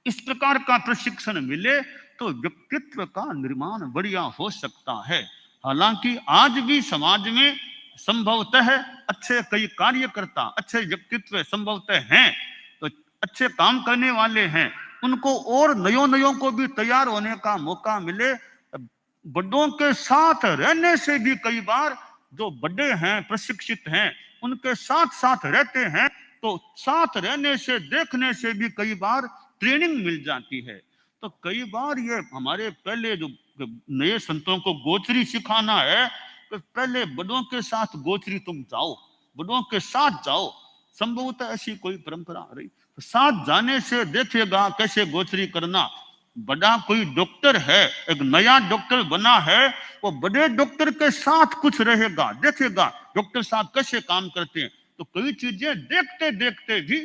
इस प्रकार का प्रशिक्षण मिले तो व्यक्तित्व का निर्माण बढ़िया हो सकता है। हालांकि आज भी समाज में संभवतः अच्छे कई कार्यकर्ता, अच्छे व्यक्तित्व संभवतः हैं, तो अच्छे काम करने वाले हैं, उनको और नयों को भी तैयार होने का मौका मिले। बड़ों के साथ रहने से भी कई बार जो बड़े हैं, प्रशिक्षित हैं, उनके साथ साथ रहते हैं, तो साथ रहने से, देखने से भी कई बार ट्रेनिंग मिल जाती है। तो कई बार ये हमारे पहले जो नए संतों को गोचरी सिखाना है, तो पहले बड़ों के साथ गोचरी तुम जाओ, बड़ों के साथ जाओ। संभवतः ऐसी कोई परंपरा आ रही, तो साथ जाने से देखेगा कैसे गोचरी करना। बड़ा कोई डॉक्टर है, एक नया डॉक्टर बना है, वो बड़े डॉक्टर के साथ कुछ रहेगा, देखेगा डॉक्टर साहब कैसे काम करते हैं, तो कई चीजें देखते देखते भी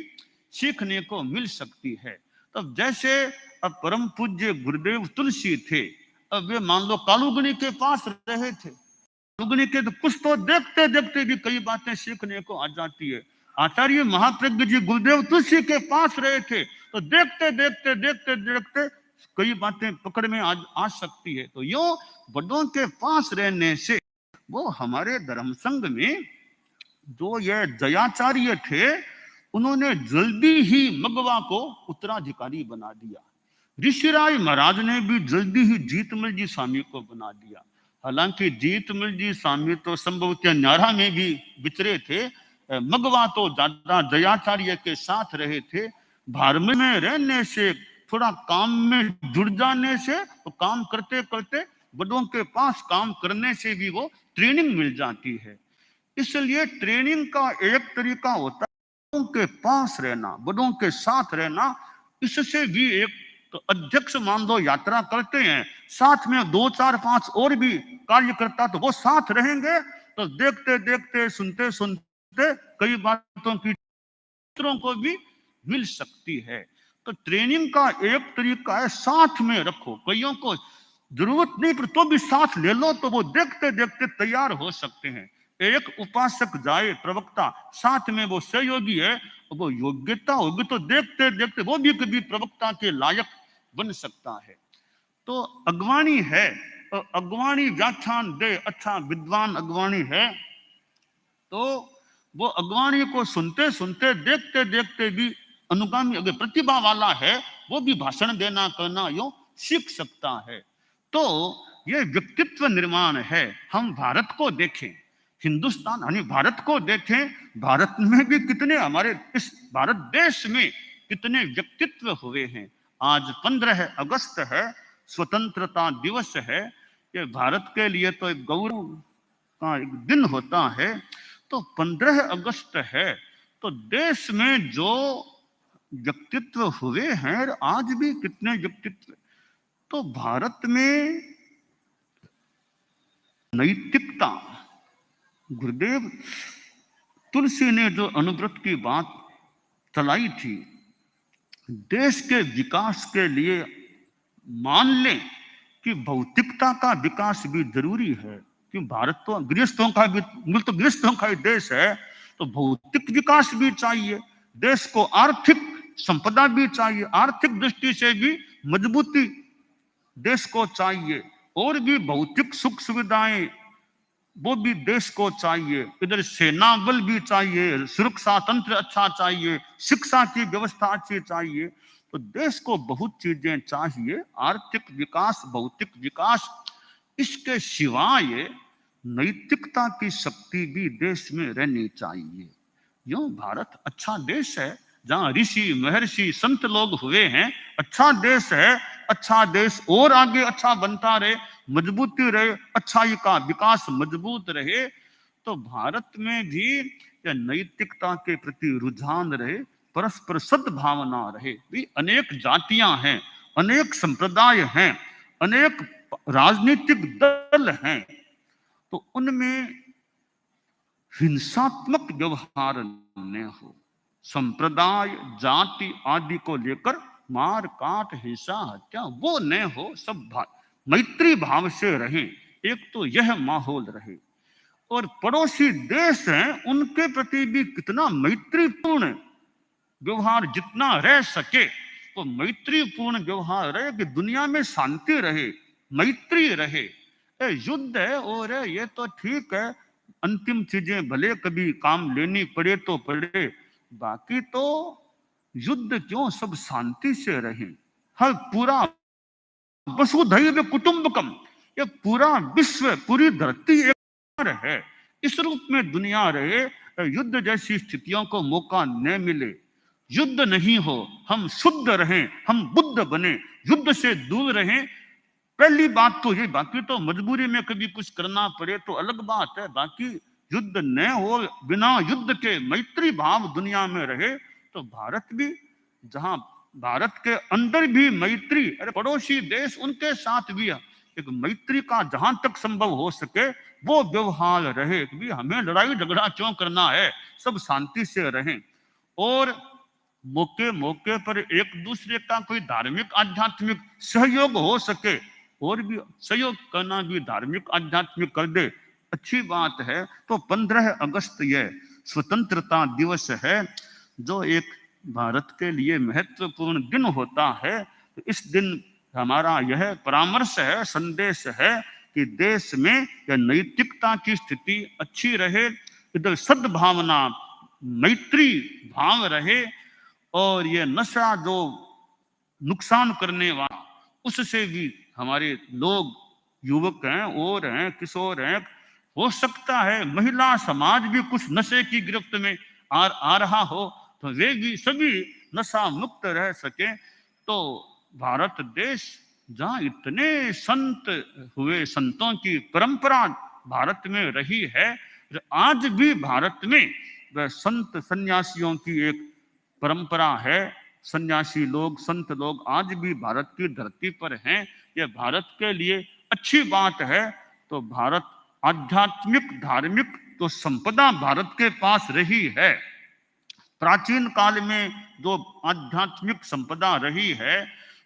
सीखने को मिल सकती है। तब जैसे अब परम पूज्य गुरुदेव तुलसी थे, अब वे मान लो कालुगनी के पास रहे थे, कालुगनी के तो कुछ तो देखते देखते भी कई बातें सीखने को आ जाती है। आचार्य महाप्रज्ञ जी गुरुदेव तुलसी के पास रहे थे, तो देखते देखते देखते देखते कई बातें पकड़ में आ सकती है। तो यूं बड़ों के पास रहने से, वो हमारे धर्म संघ में जो ये जयाचार्य थे, उन्होंने जल्दी ही मगवा को उत्तराधिकारी बना दिया। ऋषिराय महाराज ने भी जल्दी ही जीतमल जी स्वामी को बना दिया। हालांकि जीतमल जी स्वामी तो संभवतः न्यारा में भी विचरे थे, मगवा तो ज्यादा जयाचार्य के साथ रहे थे। भारत में रहने से, थोड़ा काम में जुड़ जाने से, तो काम करते करते बड़ों के पास काम करने से भी वो ट्रेनिंग मिल जाती है। इसलिए ट्रेनिंग का एक तरीका होता है बड़ों के पास रहना, बड़ों के साथ रहना। इससे भी एक तो अध्यक्ष मान लो यात्रा करते हैं, साथ में 2, 4, 5 और भी कार्यकर्ता, तो वो साथ रहेंगे, तो देखते देखते, सुनते सुनते कई बातों की दूसरों को भी मिल सकती है। तो ट्रेनिंग का एक तरीका है साथ में रखो, कईयों को जरूरत नहीं पर तो भी साथ ले लो, तो वो देखते देखते तैयार हो सकते हैं। एक उपासक जाए, प्रवक्ता साथ में, वो सहयोगी है, वो योग्यता होगी तो देखते देखते वो भी कभी प्रवक्ता के लायक बन सकता है। तो अगवानी है, तो अगवानी व्याख्यान दे, अच्छा विद्वान अगवानी है, तो वो अगवानी को सुनते सुनते, देखते देखते भी अनुगामी अगर प्रतिभा वाला है, वो भी भाषण देना करना यो सीख सकता है। तो ये व्यक्तित्व निर्माण है। हम भारत को देखें, हिंदुस्तान यानी भारत को देखें, भारत में भी कितने, हमारे इस भारत देश में कितने व्यक्तित्व हुए हैं। आज 15 अगस्त है, स्वतंत्रता दिवस है। ये भारत के लिए तो एक गौरव का एक दिन होता है। तो 15 अगस्त है, तो देश में जो व्यक्तित्व हुए हैं, आज भी कितने व्यक्तित्व। तो भारत में नैतिकता, गुरुदेव तुलसी ने जो अनुव्रत की बात चलाई थी, देश के विकास के लिए मान लें कि भौतिकता का विकास भी जरूरी है, क्योंकि भारत तो गृहस्थों का भी, मुल्क तो गृहस्थों का ही देश है, तो भौतिक विकास भी चाहिए, देश को आर्थिक संपदा भी चाहिए, आर्थिक दृष्टि से भी मजबूती देश को चाहिए, और भी भौतिक सुख सुविधाएं वो भी देश को चाहिए। इधर सेना बल भी चाहिए, सुरक्षा तंत्र अच्छा चाहिए, शिक्षा की व्यवस्था अच्छी चाहिए। तो देश को बहुत चीजें चाहिए, आर्थिक विकास, भौतिक विकास। इसके सिवाय नैतिकता की शक्ति भी देश में रहनी चाहिए। यूं भारत अच्छा देश है, जहां ऋषि महर्षि संत लोग हुए हैं, अच्छा देश है। अच्छा देश और आगे अच्छा बनता रहे, मजबूती रहे, अच्छाई का विकास मजबूत रहे। तो भारत में भी यह नैतिकता के प्रति रुझान रहे, परस्पर सद्भावना रहे। भी अनेक जातियां हैं, अनेक संप्रदाय हैं, अनेक राजनीतिक दल हैं, तो उनमें हिंसात्मक व्यवहार न हो, संप्रदाय जाति आदि को लेकर मार काट हिंसा हत्या वो न हो, सब मैत्री भाव से रहें। एक तो यह माहौल रहे, और पड़ोसी देश हैं उनके प्रति भी कितना मैत्रीपूर्ण व्यवहार जितना रह सके वो मैत्रीपूर्ण व्यवहार रहे, कि दुनिया में शांति रहे, मैत्री रहे। युद्ध है और ये तो ठीक है, अंतिम चीजें भले कभी काम लेनी पड़े तो पड़े, बाकी तो युद्ध क्यों, सब शांति से रहे। हर पूरा वसुधैव कुटुंबकम, ये पूरा विश्व, पूरी धरती एक है, इस रूप में दुनिया रहे। युद्ध जैसी स्थितियों को मौका न मिले, युद्ध नहीं हो, हम शुद्ध रहें, हम बुद्ध बने, युद्ध से दूर रहें। पहली बात तो ये, बाकी तो मजबूरी में कभी कुछ करना पड़े तो अलग बात है, बाकी युद्ध न हो, बिना युद्ध के मैत्री भाव दुनिया में रहे। तो भारत भी, जहां भारत के अंदर भी मैत्री, अरे पड़ोसी देश उनके साथ भी एक मैत्री का जहां तक संभव हो सके वो व्यवहार रहे, कि हमें लड़ाई झगड़ा क्यों करना है, सब शांति से रहें। और मौके मौके पर एक दूसरे का कोई धार्मिक आध्यात्मिक सहयोग हो सके, और भी सहयोग करना भी धार्मिक आध्यात्मिक कर दे, अच्छी बात है। तो 15 अगस्त यह स्वतंत्रता दिवस है, जो एक भारत के लिए महत्वपूर्ण दिन होता है। तो इस दिन हमारा यह परामर्श है, संदेश है कि देश में यह नैतिकता की स्थिति अच्छी रहे, इधर सद्भावना मैत्री भाव रहे, और ये नशा जो नुकसान करने वाला, उससे भी हमारे लोग, युवक हैं और हैं, किशोर हैं, हो सकता है महिला समाज भी कुछ नशे की गिरफ्त में आ रहा हो, तो वे भी सभी नशा मुक्त रह सके। तो भारत देश जहाँ इतने संत हुए, संतों की परंपरा भारत में रही है, आज भी भारत में वह संत सन्यासियों की एक परंपरा है। सन्यासी लोग, संत लोग आज भी भारत की धरती पर हैं, यह भारत के लिए अच्छी बात है। तो भारत आध्यात्मिक धार्मिक तो संपदा भारत के पास रही है, प्राचीन काल में जो आध्यात्मिक संपदा रही है,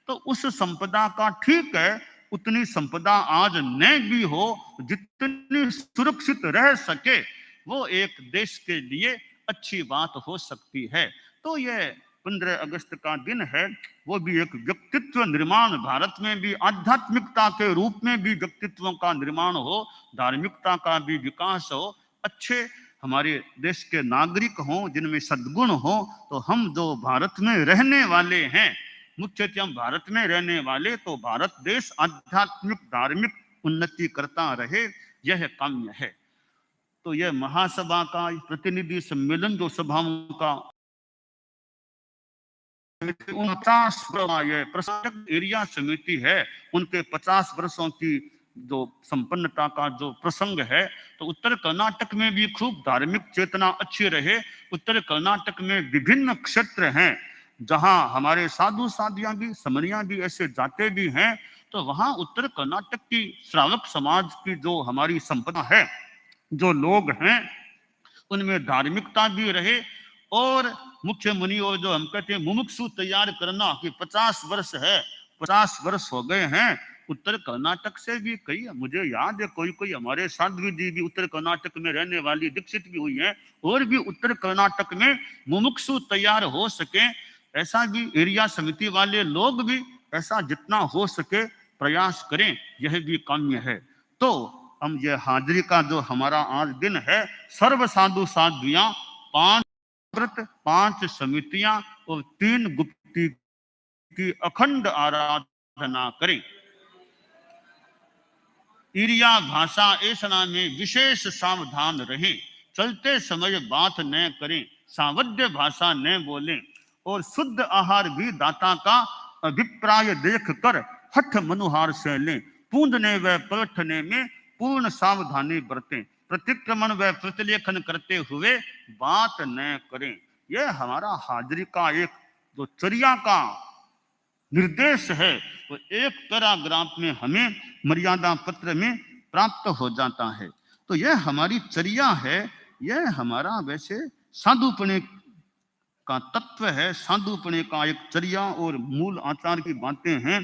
तो उस संपदा का ठीक है उतनी संपदा आज न भी हो, जितनी सुरक्षित रह सके वो एक देश के लिए अच्छी बात हो सकती है। तो यह 15 अगस्त का दिन है, वो भी एक व्यक्तित्व निर्माण, भारत में भी आध्यात्मिकता के रूप में भी व्यक्तित्वों का निर्माण हो, धार्मिकता का भी विकास हो, अच्छे हमारे देश के नागरिक हों जिनमें सद्गुण हो। तो हम जो भारत में रहने वाले हैं, मुख्यतः हम भारत में रहने वाले, तो भारत देश आध्यात्मिक धार्मिक उन्नति करता रहे, यह काम्य है। तो यह महासभा का प्रतिनिधि सम्मेलन जो सभाओं का 49 ये प्रशासक एरिया समिति है, उनके 50 वर्षों की जो संपन्नता का जो प्रसंग है, तो उत्तर कर्नाटक में भी खूब धार्मिक चेतना अच्छी रहे। उत्तर कर्नाटक में विभिन्न क्षेत्र हैं जहां हमारे साधु साधियां भी, समनियां भी ऐसे जाते भी हैं, तो वहां उत्तर कर्नाटक की श्रावक समाज की जो हमारी संपदा है, जो लोग हैं, उनमें धार्मिकता भी रहे। और मुख्य मुनि, और जो हम कहते हैं मुमुक्षु तैयार करना, कि 50 वर्ष है, 50 वर्ष हो गए हैं, उत्तर कर्नाटक से भी कई, मुझे याद है कोई हमारे साध्वी जी भी उत्तर कर्नाटक में रहने वाली दीक्षित भी हुई हैं, और भी उत्तर कर्नाटक में मुमुक्षु तैयार हो सके, ऐसा भी एरिया समिति वाले लोग भी ऐसा जितना हो सके प्रयास करें, यह भी काम्य है। तो हम ये हाजिरी का जो हमारा आज दिन है, सर्व साधु साध्वियां, 5 व्रत, 5 समितियां और 3 गुप्ती की अखंड आराधना करें। इरिया भाषा ऐसा में विशेष सावधान रहें, चलते समय बात न करें, सावध्य भाषा न बोलें, और शुद्ध आहार भी दाता का अभिप्राय देख कर हठ मनुहार से लें, पूंजने व पलटने में पूर्ण सावधानी बरतें, प्रतिक्रमण व प्रतिलेखन करते हुए बात न करें। यह हमारा हाजिरी का एक जो चर्या का निर्देश है, वो एक पैराग्राफ में हमें मर्यादा पत्र में प्राप्त हो जाता है। तो यह हमारी चर्या है, यह हमारा वैसे साधुपने का तत्व है, साधुपने का एक चर्या और मूल आचार की बातें हैं।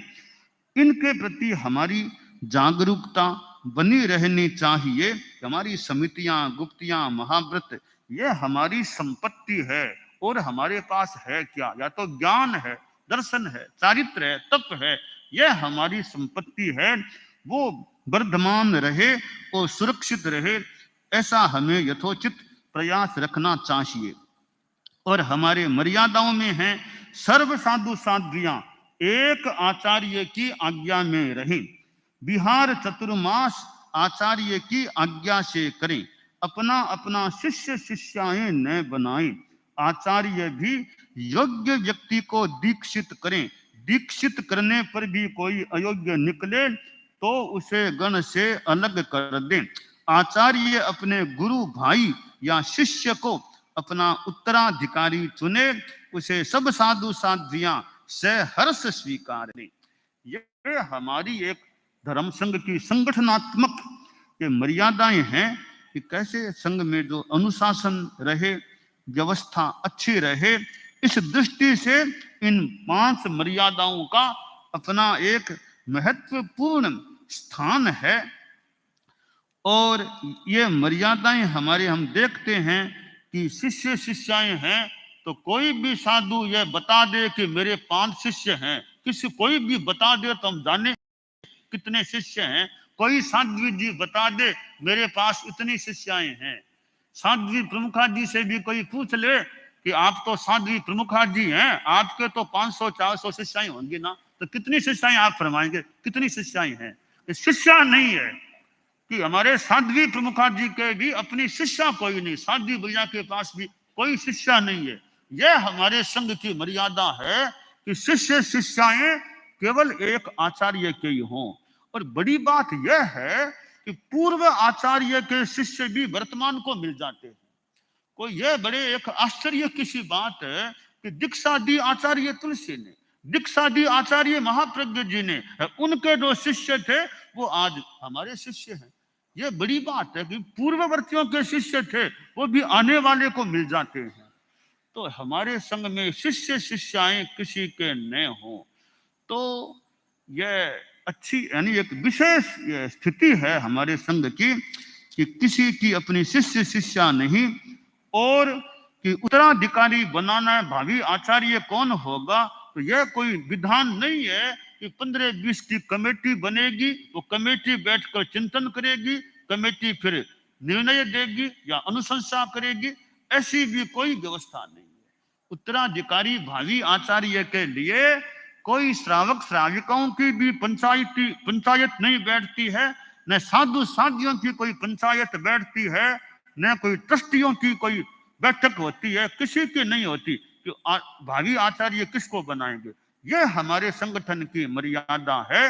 इनके प्रति हमारी जागरूकता बनी रहनी चाहिए। हमारी समितियां, गुप्तियां, महाव्रत, यह हमारी संपत्ति है, और हमारे पास है क्या? या तो ज्ञान है, दर्शन है, चारित्र है, तप है, यह हमारी संपत्ति है, वो वर्धमान रहे और सुरक्षित रहे, ऐसा हमें यथोचित प्रयास रखना चाहिए। और हमारे मर्यादाओं में है सर्व साधु साध्वियां एक आचार्य की आज्ञा में रहें, विहार चतुर्मास आचार्य की आज्ञा से करें, अपना अपना शिष्य शिष्याएं न बनाएं, आचार्य भी योग्य व्यक्ति को दीक्षित करें, दीक्षित करने पर भी कोई अयोग्य निकले तो उसे गण से अलग कर दें, आचार्य अपने गुरु भाई या शिष्य को अपना उत्तराधिकारी चुने, उसे सब साधु साध्वियां सहर्ष स्वीकार करें। ये हमारी एक धर्म संघ की संगठनात्मक ये मर्यादाएं हैं कि कैसे संघ में जो अनुशासन रहे, व्यवस्था अच्छी रहे, इस दृष्टि से इन 5 मर्यादाओं का अपना एक महत्वपूर्ण स्थान है। और ये मर्यादाएं हमारे हम देखते हैं कि शिष्य शिष्याएं हैं तो कोई भी साधु ये बता दे कि मेरे 5 शिष्य हैं, कोई भी बता दे तो हम जाने कितने शिष्य हैं, कोई साध्वी जी बता दे मेरे पास इतनी शिष्याएं हैं, साध्वी प्रमुखा जी से भी कोई पूछ ले कि आप तो साध्वी प्रमुखा जी हैं, आपके तो 500-400 शिष्याएं होंगी ना, तो कितनी शिष्याएं आप फरमाएंगे, कितनी शिष्याएं हैं? शिष्या नहीं है कि हमारे साध्वी प्रमुखा जी के भी अपनी शिष्या कोई नहीं, साध्वी भैया के पास भी कोई शिष्या नहीं है। यह हमारे संघ की मर्यादा है कि शिष्य शिष्याएं केवल एक आचार्य के ही हों। और बड़ी बात यह है कि पूर्व आचार्य के शिष्य भी वर्तमान को मिल जाते हैं। कोई यह बड़े एक आश्चर्य की बात है कि दीक्षा दी आचार्य तुलसी ने, दीक्षा दी आचार्य महाप्रज्ञ जी ने, उनके जो शिष्य थे वो आज हमारे शिष्य हैं। ये बड़ी बात है कि पूर्ववर्तियों के शिष्य थे वो भी आने वाले को मिल जाते हैं। तो हमारे संघ में शिष्य शिष्याएं किसी के न हो तो यह अच्छी यानी एक विशेष स्थिति है हमारे संघ की कि किसी की अपनी शिष्य शिष्या नहीं, और कि उत्तराधिकारी बनाना भावी आचार्य कौन होगा तो यह कोई विधान नहीं है कि 15-20 की कमेटी बनेगी, वो कमेटी बैठकर चिंतन करेगी, कमेटी फिर निर्णय देगी या अनुशंसा करेगी, ऐसी भी कोई व्यवस्था नहीं है। उत्तराधिकारी भावी आचार्य के लिए कोई श्रावक श्राविकाओं की भी पंचायत नहीं बैठती है, न साधु साधियों की कोई पंचायत बैठती है, न कोई ट्रस्टियों की कोई बैठक होती है, किसी की नहीं होती कि भावी आचार्य किसको बनाएंगे। यह हमारे संगठन की मर्यादा है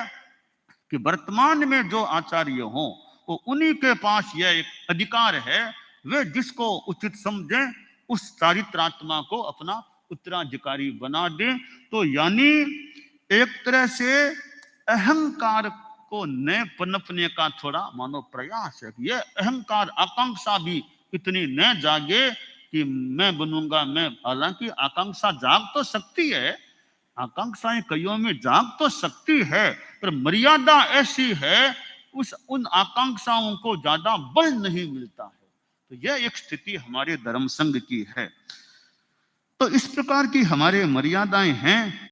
कि वर्तमान में जो आचार्य हो वो उन्हीं के पास यह एक अधिकार है, वे जिसको उचित समझें उस चारित्रात्मा को अपना उत्तराधिकारी बना दें। तो यानी एक तरह से अहंकार को न पनपने का थोड़ा मानो प्रयास है। यह अहंकार आकांक्षा भी इतनी न जागे कि मैं बनूंगा मैं, हालांकि आकांक्षा जाग तो सकती है, आकांक्षाएं कईयों में जाग तो सकती है, पर मर्यादा ऐसी है उन आकांक्षाओं को ज्यादा बल नहीं मिलता है। तो यह एक स्थिति हमारे धर्म संघ की है। तो इस प्रकार की हमारे मर्यादाएं हैं।